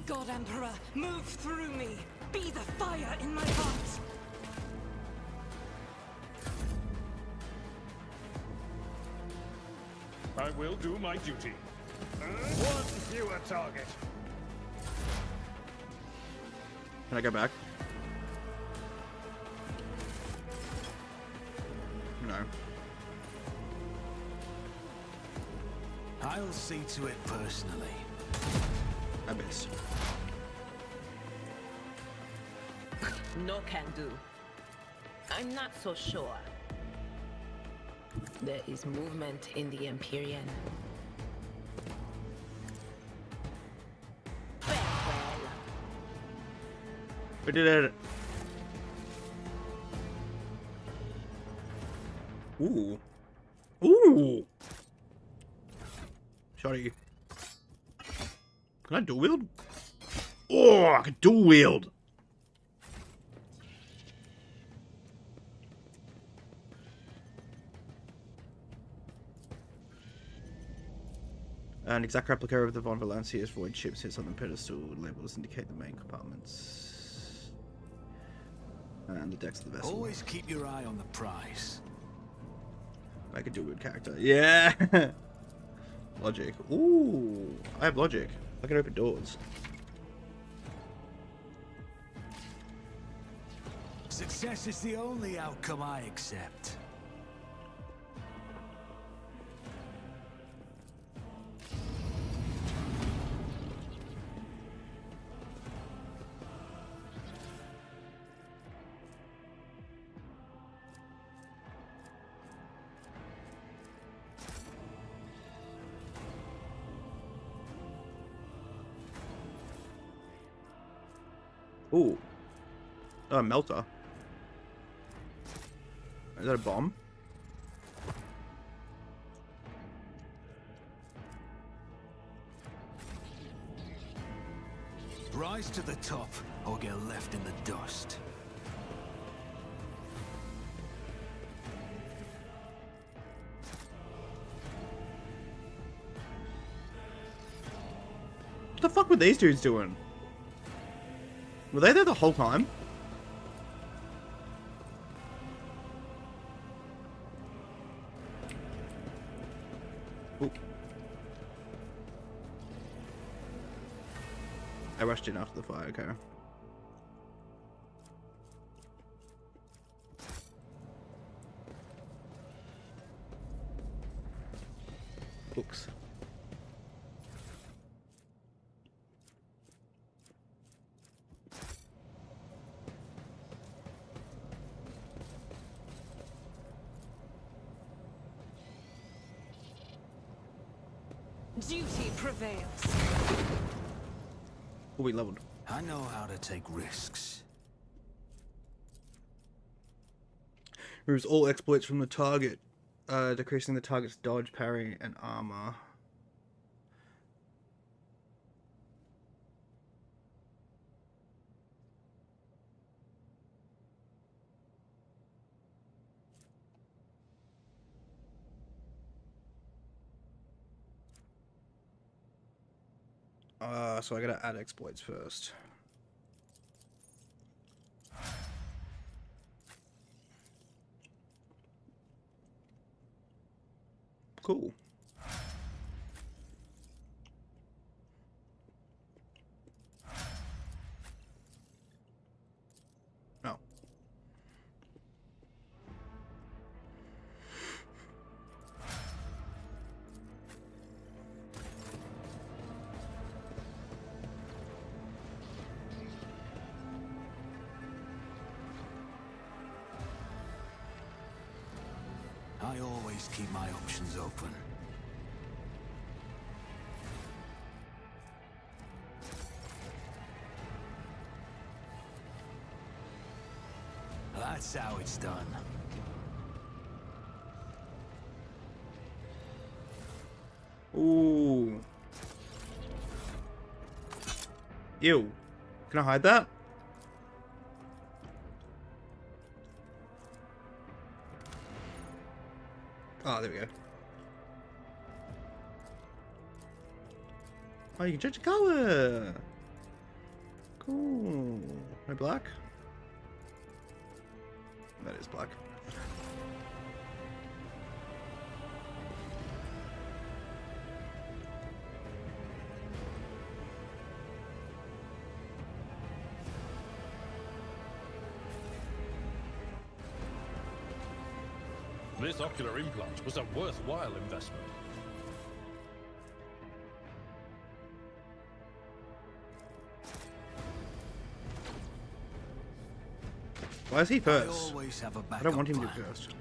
S8: God Emperor, move through me. Be the fire in my heart.
S2: I will do my duty. One fewer target.
S1: Can I go back? No.
S3: I'll see to it personally.
S1: I missed.
S12: No can do. I'm not so sure. There is movement in the Empyrean. Farewell.
S1: We did it. Ooh. Ooh. Shoddy. Can I dual wield? Oh, I can dual wield. An exact replica of the Von Valancia's void ship sits on the pedestal. Labels indicate the main compartments and the decks of the vessel.
S3: Always keep your eye on the prize.
S1: Make a dual wield character. Yeah. Logic. Ooh, I have logic. I can open doors.
S3: Success is the only outcome I accept.
S1: Ooh. Oh, a melter. Is that a bomb?
S3: Rise to the top, or get left in the dust.
S1: What the fuck were these dudes doing? Were they there the whole time? Ooh. I rushed in after the fire, okay. Books.
S8: Duty prevails.
S1: Oh, we leveled.
S3: I know how to take risks.
S1: Removes all exploits from the target, decreasing the target's dodge, parry, and armor. So I gotta add exploits first. Cool. Oh.
S3: I always keep my options open. That's how it's done.
S1: Ooh. Ew. Can I hide that? Oh, there we go. Oh, you can change the color. Cool. No black? That is black.
S2: This ocular implant was a worthwhile investment.
S1: Why is he first?
S3: always have a
S1: I don't want him to
S3: backup
S1: be
S3: plan.
S1: first.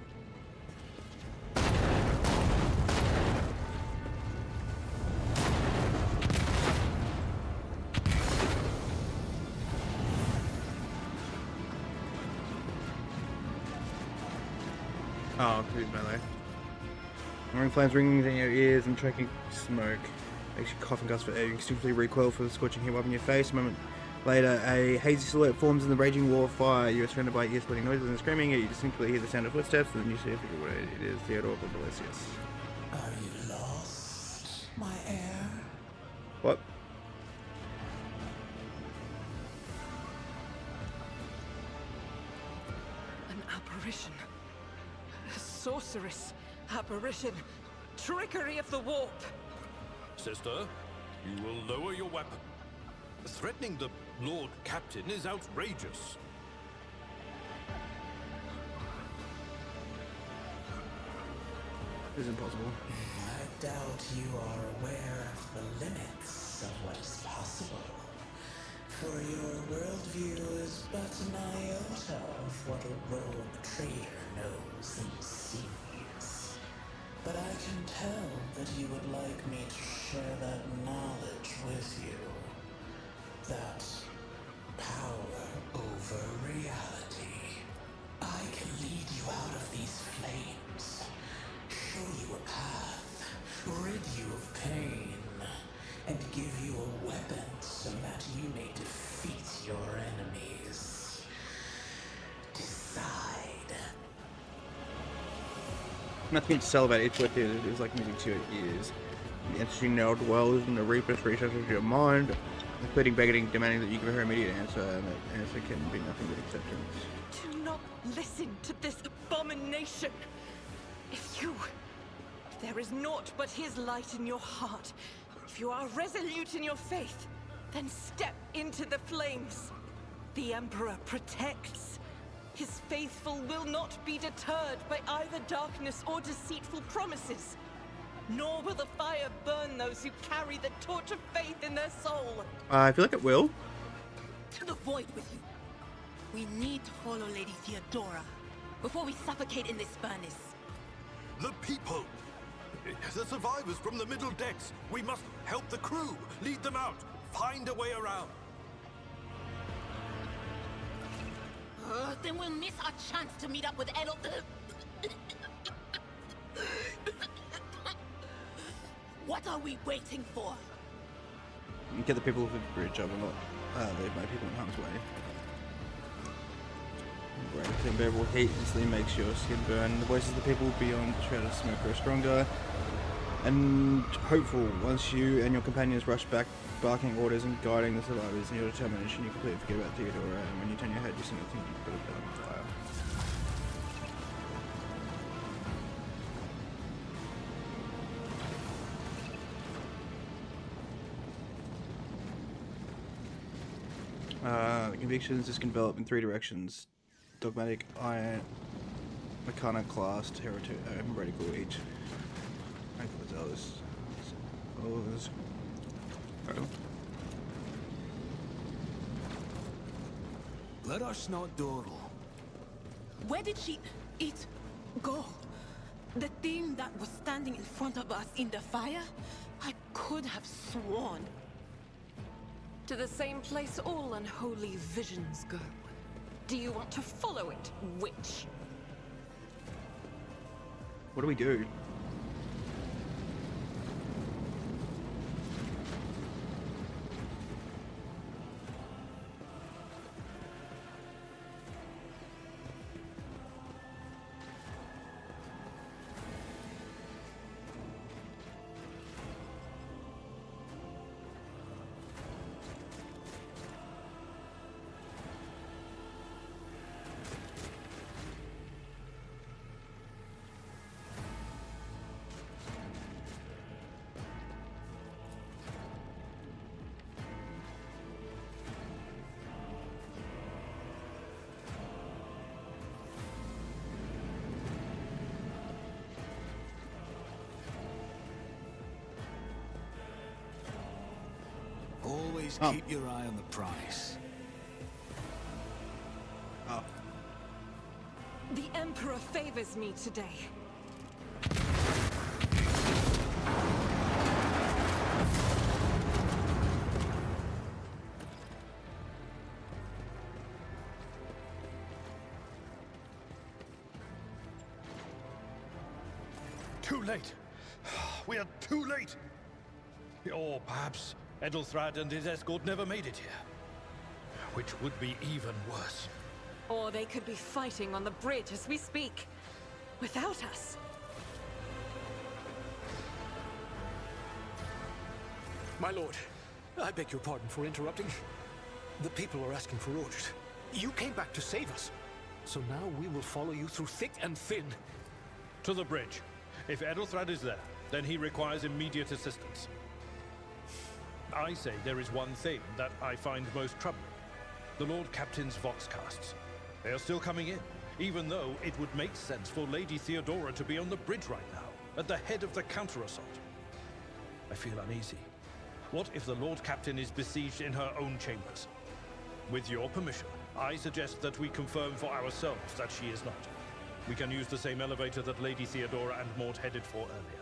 S1: Oh, good melee. Roaring flames ringing in your ears and tracking smoke. Makes you cough and gasp for air. You instinctively recoil for the scorching heat up in your face. A moment later, a hazy silhouette forms in the raging war of fire. You are surrounded by ear-splitting noises and screaming. You distinctly hear the sound of footsteps, and then you see a figure. What it is, Theodore Bobalisius.
S15: Are you lost, my heir?
S1: What?
S8: An apparition. A sorceress. Apparition. Trickery of the warp.
S2: Sister, you will lower your weapon. Threatening the Lord Captain is outrageous.
S1: This is impossible.
S15: I doubt you are aware of the limits of what is possible. For your worldview is but an iota of what a rogue trader knows and sees. But I can tell that you would like me to share that knowledge with you. That power over reality. I can lead you out of these flames, show you a path, rid you of pain, and give you a weapon so that you may defeat your enemies. Decide.
S1: Nothing to sell about each what it is like music to your ears. The entity now dwells in the deepest recesses of your mind, including begging, demanding that you give her immediate answer, and that answer can be nothing but acceptance.
S8: Do not listen to this abomination. If there is naught but his light in your heart, if you are resolute in your faith, then step into the flames. The Emperor protects. His faithful will not be deterred by either darkness or deceitful promises.
S12: nor will the fire burn those who carry the torch of faith in their soul.
S1: I feel like it will.
S12: To the void with you. We need to follow Lady Theodora before we suffocate in this furnace.
S11: The people! The survivors from the middle decks! We must help the crew! Lead them out! Find a way around!
S12: Then we'll miss our chance to meet up with Edel. What are we waiting for?
S1: Get the people over the bridge. I will not leave my people in harm's way. Great. The unbearable heat instantly makes your skin burn. The voices of the people beyond the shroud of smoke grow stronger and hopeful. Once you and your companions rush back, barking orders and guiding the survivors in your determination, you completely forget about Theodora, and when you turn your head, you see nothing but a burning fire. The convictions is can develop in 3 directions: dogmatic, iron, mechanic, classed, heretical each. I think what's else. Oh, this.
S3: Let us not dawdle.
S12: Where did she go? The thing that was standing in front of us in the fire? I could have sworn.
S8: To the same place all unholy visions go. Do you want to follow it, witch?
S1: What do we do?
S3: Always keep your eye on the prize.
S1: Oh.
S8: The Emperor favors me today.
S11: Too late! We are too late! Or perhaps Edelthrad and his escort never made it here. Which would be even worse.
S8: Or they could be fighting on the bridge as we speak. Without us.
S16: My lord, I beg your pardon for interrupting. The people are asking for orders. You came back to save us. So now we will follow you through thick and thin.
S11: To the bridge. If Edelthrad is there, then he requires immediate assistance. I say there is one thing that I find most troubling. The Lord Captain's Voxcasts. They are still coming in, even though it would make sense for Lady Theodora to be on the bridge right now, at the head of the counter-assault. I feel uneasy. What if the Lord Captain is besieged in her own chambers? With your permission, I suggest that we confirm for ourselves that she is not. We can use the same elevator that Lady Theodora and Mort headed for earlier.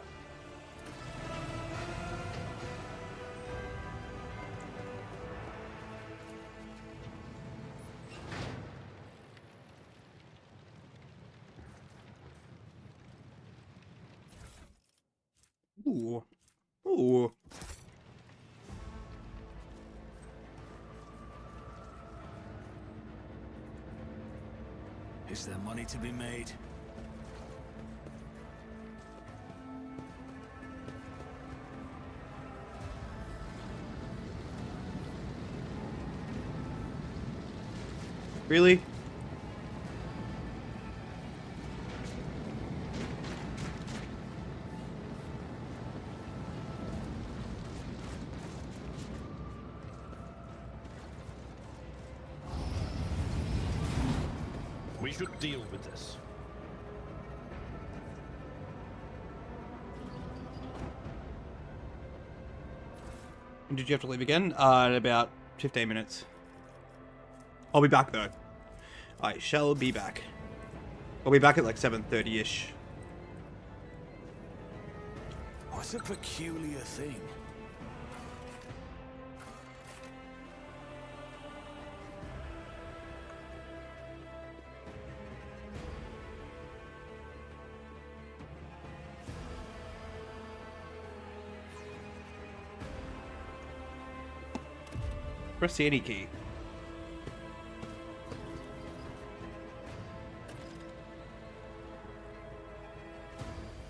S1: Ooh. Ooh.
S3: Is there money to be made?
S1: Really?
S11: We should deal with this.
S1: Did you have to leave again? In about 15 minutes. I'll be back though. I shall be back. I'll be back at like 7:30ish.
S3: What's a peculiar thing?
S1: Press the any key.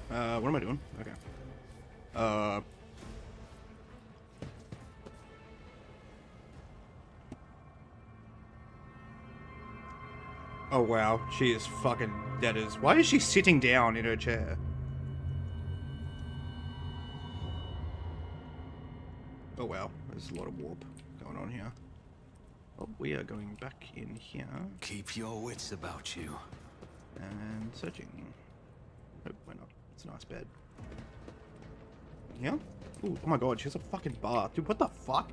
S1: What am I doing? Okay. Oh wow, she is fucking dead as. Why is she sitting down in her chair? Oh wow, there's a lot of warp going on here. Oh, we are going back in here.
S3: Keep your wits about you.
S1: And searching. Oh, why not? It's a nice bed. Yeah? Ooh, oh my god, she has a fucking bath. Dude, what the fuck?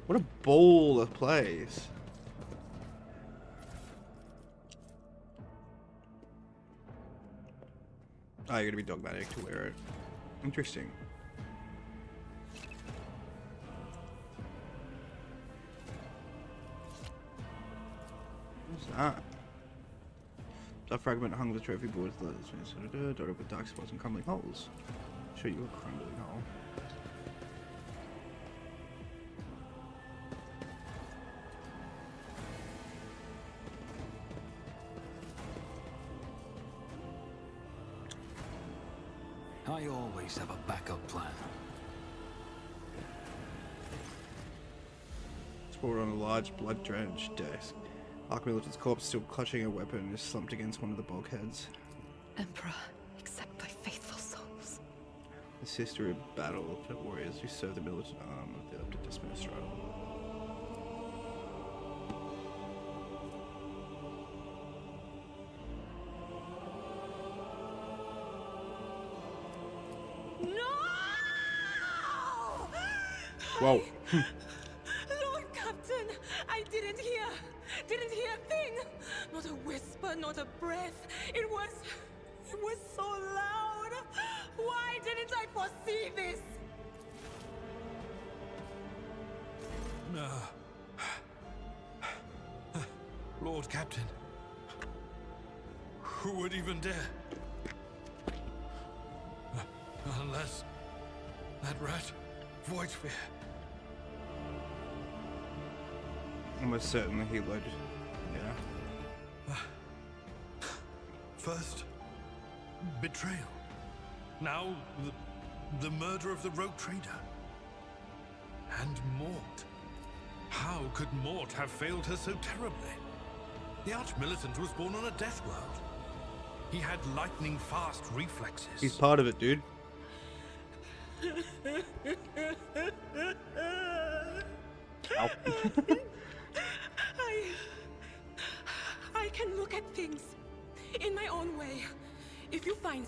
S1: What a bowl of place. Oh, you're gonna be dogmatic to wear it. Interesting. What's that? That fragment hung with the trophy boards, dotted with dark spots and crumbling holes. Show you a crumbling hole.
S3: I always have a backup plan.
S1: Sprawled on a large, blood-drenched desk. Milton's corpse, still clutching a weapon, is slumped against one of the bulkheads.
S8: Emperor, accept thy faithful souls.
S1: The sister of battle to warriors who serve the militant arm of the Optimus Minister. Whoa.
S12: Lord Captain, I didn't hear a thing. Not a whisper, not a breath. It was so loud. Why didn't I foresee this?
S2: Lord Captain. Who would even dare? Unless that rat, Voidsphere.
S1: Almost certainly he would. Yeah.
S2: First, betrayal. Now, the murder of the rogue trader. And Mort. How could Mort have failed her so terribly? The Arch-Militant was born on a death world. He had lightning-fast reflexes.
S1: He's part of it, dude. Ow.
S12: I can look at things in my own way. If you find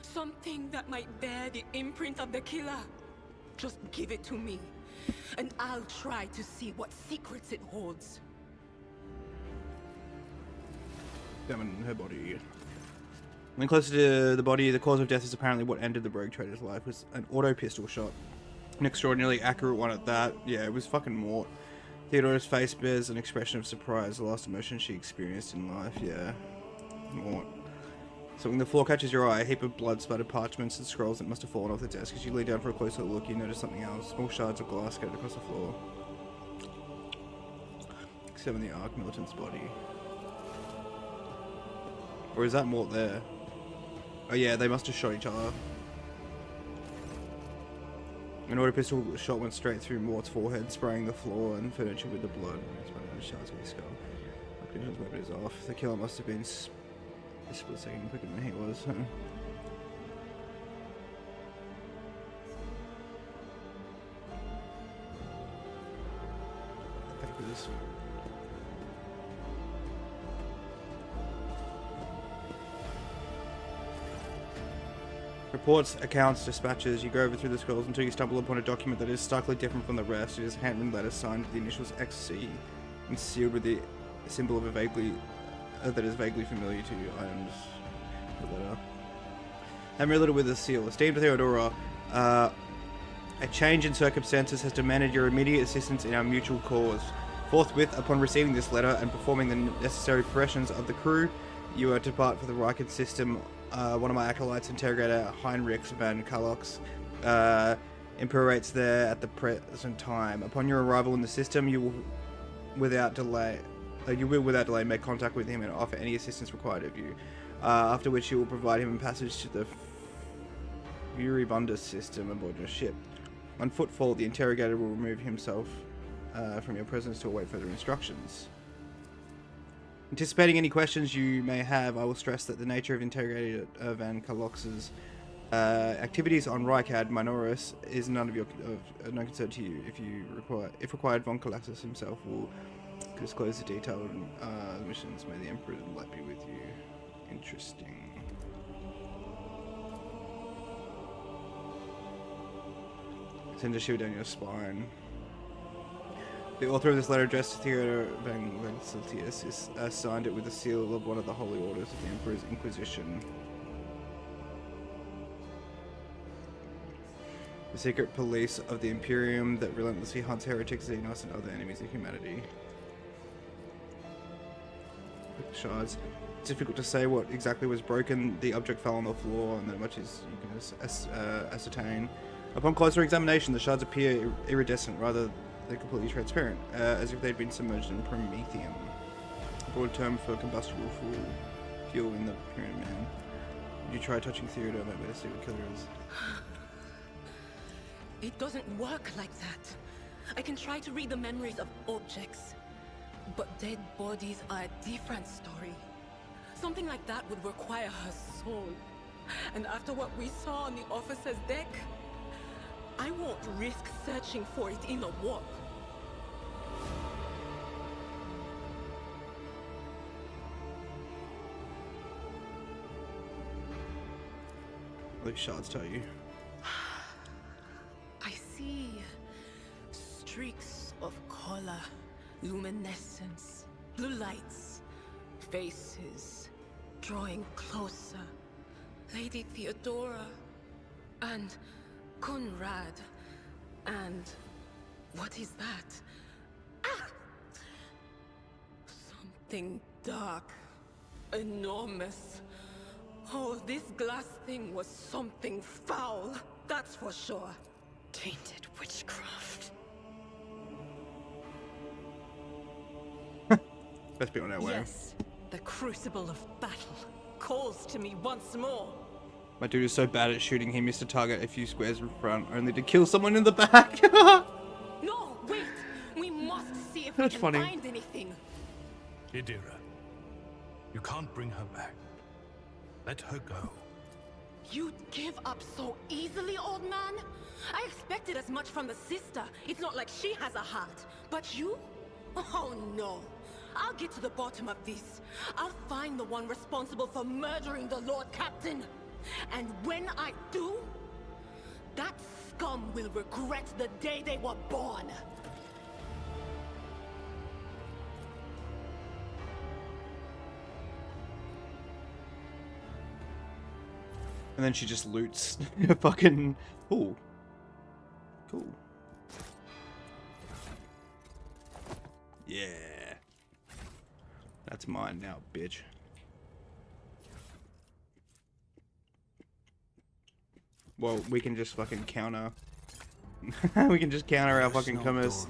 S12: something that might bear the imprint of the killer, just give it to me, and I'll try to see what secrets it holds.
S1: Examine her body. When closer to the body, the cause of death is apparently what ended the rogue trader's life, was an auto pistol shot. An extraordinarily accurate one at that. Yeah, it was fucking Mort. Theodora's face bears an expression of surprise, the last emotion she experienced in life. Yeah, Mort. So when the floor catches your eye, a heap of blood-splattered parchments and scrolls that must have fallen off the desk. As you lay down for a closer look, you notice something else. Small shards of glass scattered across the floor. Examine the Arch-Militant's body. Or is that Mort there? Oh yeah, they must have shot each other. An auto pistol shot went straight through Mort's forehead, spraying the floor and furniture with the blood. Shards of his skull. Arch-Militant's weapon is off. The killer must have been a split second quicker than he was. Papers. Reports, accounts, dispatches. You go over through the scrolls until you stumble upon a document that is starkly different from the rest. It is a handwritten letter signed with the initials XC and sealed with the symbol of a vaguely that is vaguely familiar to you. Items. The letter. Handwritten with a seal. Esteemed Theodora, a change in circumstances has demanded your immediate assistance in our mutual cause. Forthwith, upon receiving this letter and performing the necessary preparations of the crew, you are to depart for the Riken system. One of my acolytes, interrogator Heinrich van Kalox, imperates there at the present time. Upon your arrival in the system, you will without delay make contact with him and offer any assistance required of you. After which you will provide him a passage to the Furibunda system aboard your ship. On footfall, the interrogator will remove himself from your presence to await further instructions. Anticipating any questions you may have, I will stress that the nature of Interrogator Van Kalox's activities on Rykad Minoris is no concern to you. If required, Von Kalaxis himself will disclose the detailed missions. May the Emperor's light be with you. Interesting. Send a shield down your spine. The author of this letter addressed to Theodore Van Siltius is signed it with the seal of one of the holy orders of the Emperor's Inquisition. The secret police of the Imperium that relentlessly hunts heretics, Xenos, and other enemies of humanity. Shards. It's difficult to say what exactly was broken. The object fell on the floor, and that much is you can ascertain. Upon closer examination, the shards appear iridescent rather than completely transparent, as if they'd been submerged in promethium, a broad term for combustible fuel in the Pyramid Man. Would you try touching Theodore that way to see what killer is?
S12: It doesn't work like that. I can try to read the memories of objects, but dead bodies are a different story. Something like that would require her soul. And after what we saw on the officer's deck, I won't risk searching for it in a warp.
S1: What do shards tell you?
S12: I see streaks of color, luminescence, blue lights, faces drawing closer. Lady Theodora and Conrad and what is that? Ah! Something dark, enormous. Oh, this glass thing was something foul, that's for sure.
S7: Tainted witchcraft.
S1: Let's be on our way.
S8: Yes, the crucible of battle calls to me once more.
S1: My dude is so bad at shooting, he missed a target a few squares in front, only to kill someone in the back.
S12: No, wait! We must see if
S1: That's
S12: we can
S1: funny.
S12: find anything.
S2: Idira, you can't bring her back. Let her go.
S12: You'd give up so easily, old man? I expected as much from the sister. It's not like she has a heart. But you? Oh no. I'll get to the bottom of this. I'll find the one responsible for murdering the Lord Captain. And when I do, that scum will regret the day they were born.
S1: And then she just loots. Fucking. Ooh. Cool. Yeah. That's mine now, bitch. Well, we can just fucking counter. We can just counter our fucking commerce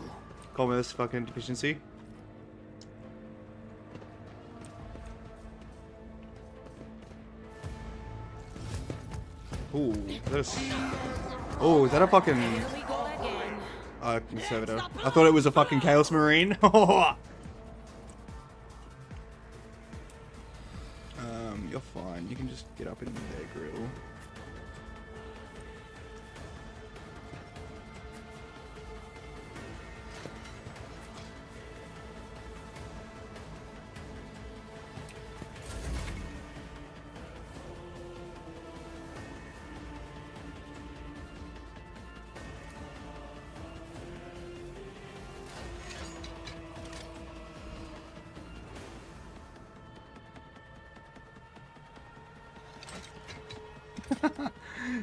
S1: fucking deficiency. Ooh, that's. Oh, is that a fucking conservator? I thought it was a fucking Chaos Marine. You're fine. You can just get up in their grill.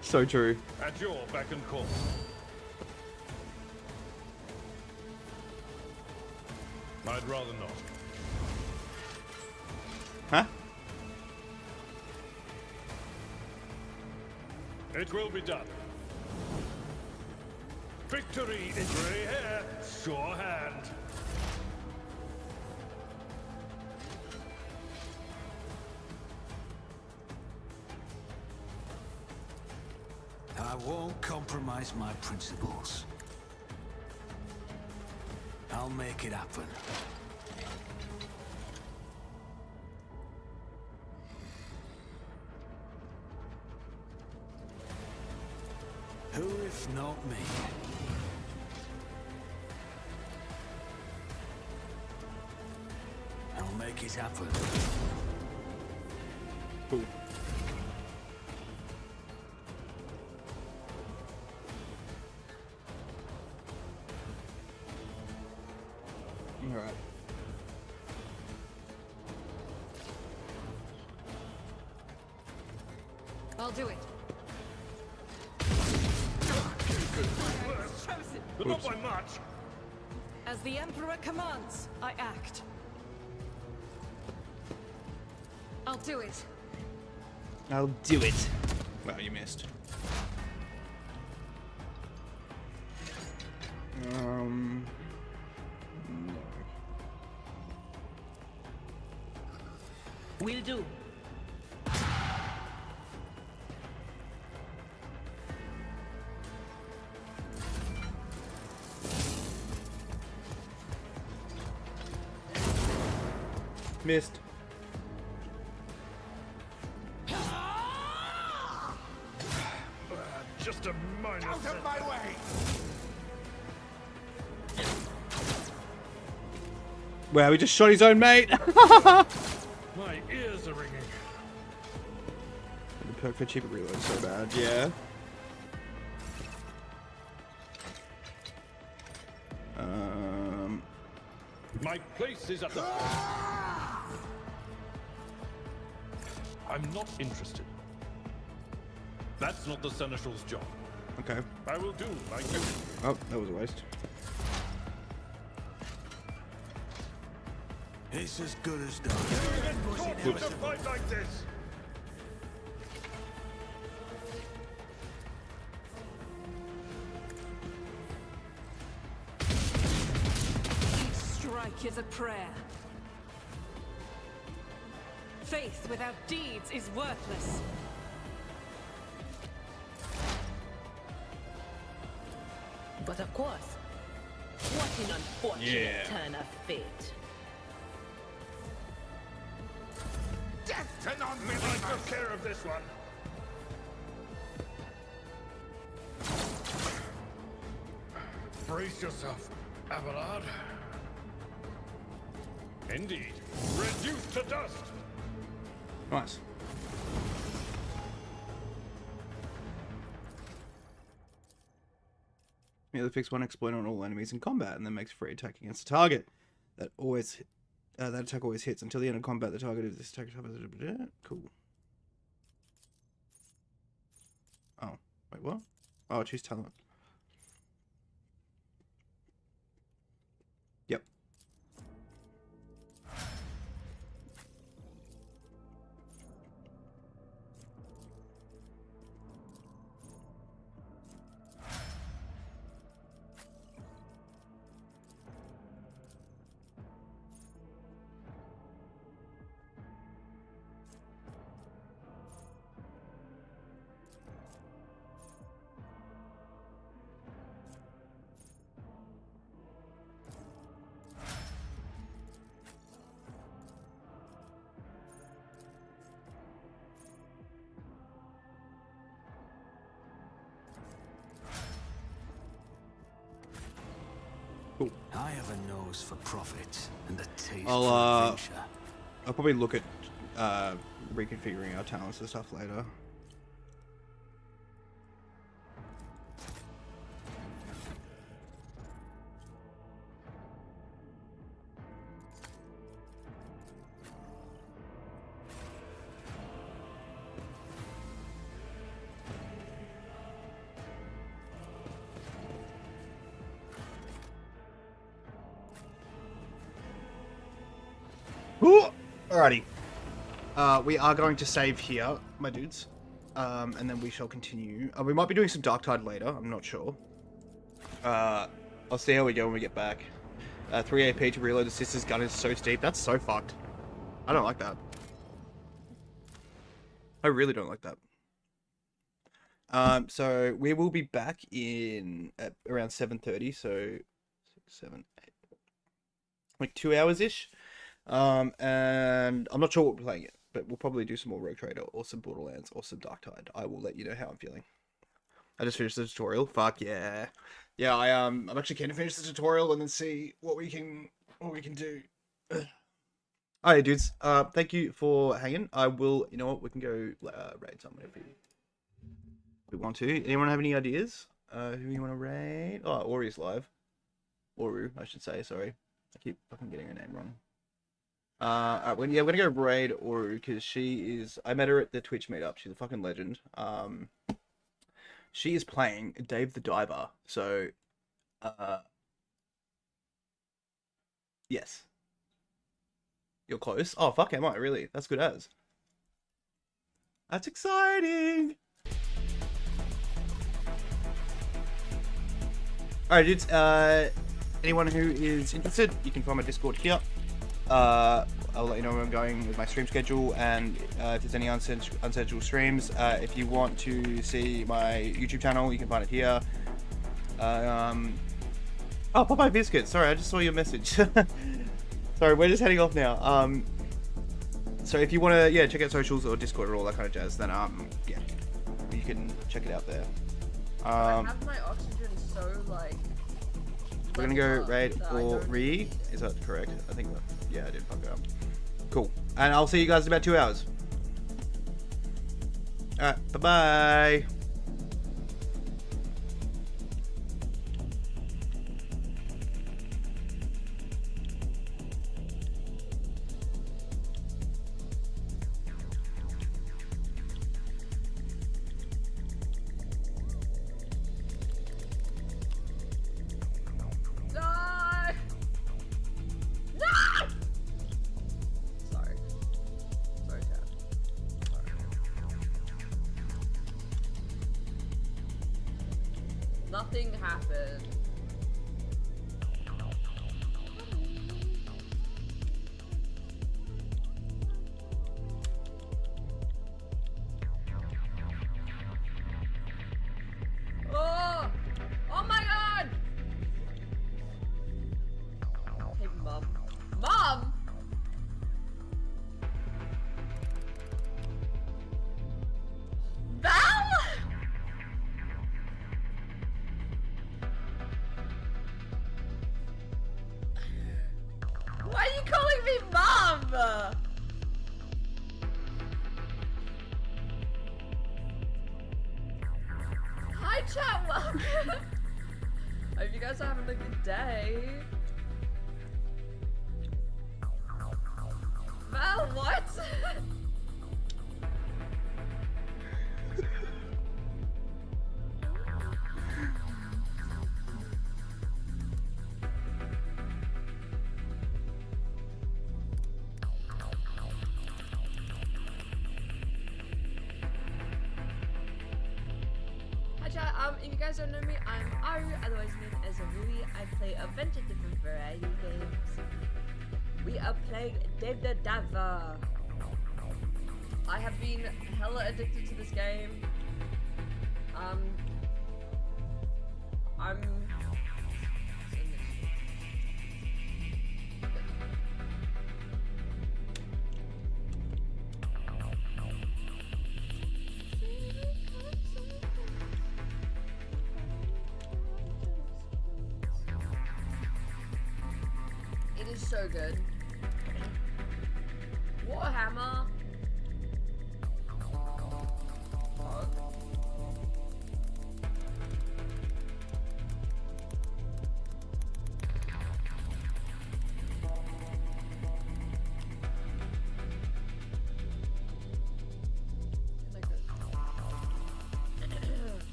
S1: So true.
S11: At your beck and call. I'd rather not.
S1: Huh?
S11: It will be done. Victory is gray hair, sure hand.
S6: I won't compromise my principles. I'll make it happen. Who if not me? I'll make it happen.
S1: Cool. All right.
S8: I'll do it.
S11: But not by much.
S8: As the Emperor commands, I act. I'll do it.
S1: I'll do it. Wow, you missed. No.
S12: Will do.
S1: Missed.
S11: Just a minor.
S6: Out of my way!
S1: Wow, he just shot his own mate.
S11: My ears are ringing.
S1: The perk for cheaper reload so bad. Yeah.
S11: My place is at the. I'm not interested. That's not the Seneschal's job.
S1: Okay.
S11: I will do like you.
S1: Oh, that was a waste.
S6: It's as good as done.
S11: To fight like this.
S8: Each strike is a prayer. Faith without deeds is worthless.
S12: But of course, what an unfortunate turn of fate.
S6: Death to non-believers!
S11: I took care of this one. Brace yourself, Abelard. Indeed. Reduced to dust.
S1: Nice. Merely fix one exploit on all enemies in combat, and then makes free attack against the target. That attack always hits until the end of combat. The target of this attack. Cool. Oh, wait, what? Oh, choose talent. Yep.
S6: I have a nose for profit and a taste for
S1: I'll
S6: adventure.
S1: probably look at reconfiguring our talents and stuff later. Ooh! Alrighty. We are going to save here, my dudes. And then we shall continue. We might be doing some Darktide later, I'm not sure. I'll see how we go when we get back. 3 AP to reload the sister's gun is so steep. That's so fucked. I don't like that. I really don't like that. So we will be back in at around 7:30, so 6, 7, 8, like 2 hours-ish. And I'm not sure what we're playing yet, but we'll probably do some more Rogue Trader or some Borderlands or some Darktide. I will let you know how I'm feeling. I just finished the tutorial. Fuck yeah. Yeah, I'm actually keen to finish the tutorial and then see what we can do. Alright, dudes. Thank you for hanging. I will. You know what? We can go raid someone if we want to. Anyone have any ideas? Who you want to raid? Oh, Ori's live. Oru, I should say. Sorry, I keep fucking getting her name wrong. Alright, we're gonna go raid Oru because she is. I met her at the Twitch meetup. She's a fucking legend. She is playing Dave the Diver. So, yes. You're close. Oh, fuck, am I? Really? That's good as. That's exciting! Alright, dudes. Anyone who is interested, you can find my Discord here. I'll let you know where I'm going with my stream schedule and if there's any unscheduled streams. If you want to see my YouTube channel, you can find it here. Oh, Popeye Biscuit. Sorry, I just saw your message. Sorry, we're just heading off now. So if you want to, yeah, check out socials or Discord or all that kind of jazz, then yeah, you can check it out there.
S17: I have my oxygen so like.
S1: We're gonna go raid or re. Is that correct? I think that. Yeah, I did fuck it up. Cool. And I'll see you guys in about 2 hours. Alright, bye-bye.
S17: Nothing happened. Oh! Oh my god! Hey, Mom. Mom! Val? Why are you calling me Mom? Hi, chat. Welcome. Hope you guys are having a good day. Val, what? Hi chat, if you guys don't know me, I'm Aru, otherwise known as Arui. I play a bunch of different variety games. We are playing Dave the Diver. I have been hella addicted to this game. It is so good. Warhammer.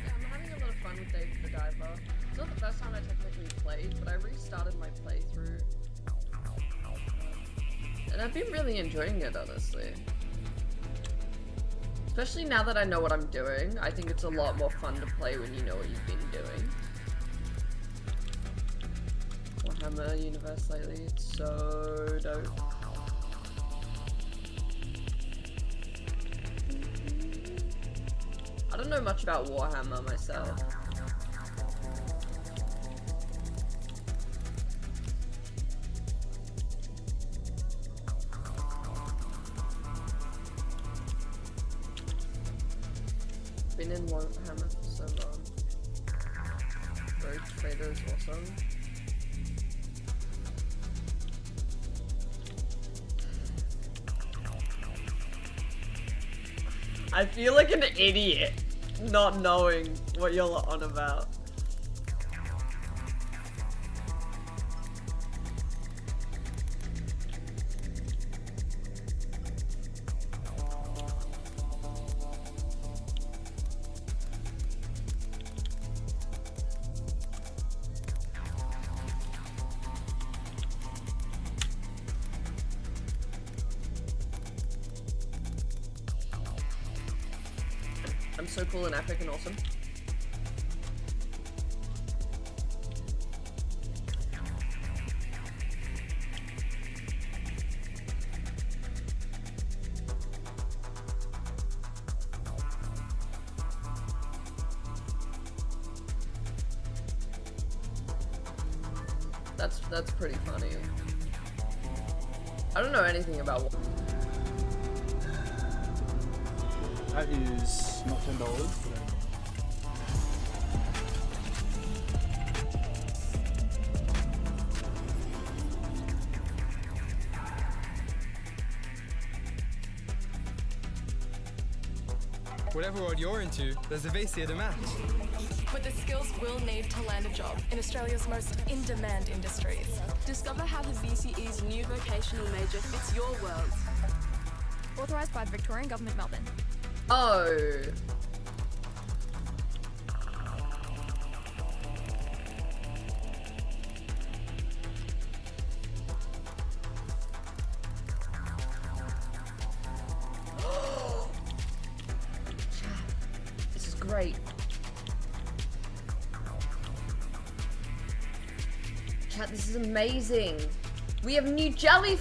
S17: I'm having a lot of fun with Dave
S18: And I've been really enjoying it, honestly. Especially now that I know what I'm doing, I think it's a lot more fun to play when you know what you've been doing. Warhammer universe lately, it's so dope. I don't know much about Warhammer myself. Been in Warhammer for so long. Rogue Trader is awesome. I feel like an idiot not knowing what you're on about. I'm so cool and epic and awesome. That's pretty funny. I don't know anything about.
S19: That is not $10.
S20: Whatever world you're into, there's a VC at a match.
S21: With the skills we'll need to land a job in Australia's most in-demand industries.
S22: Discover how the VCE's new vocational major fits your world.
S21: Authorised by the Victorian Government, Melbourne.
S18: Oh. This is great. Chat, this is amazing. We have new jellyfish.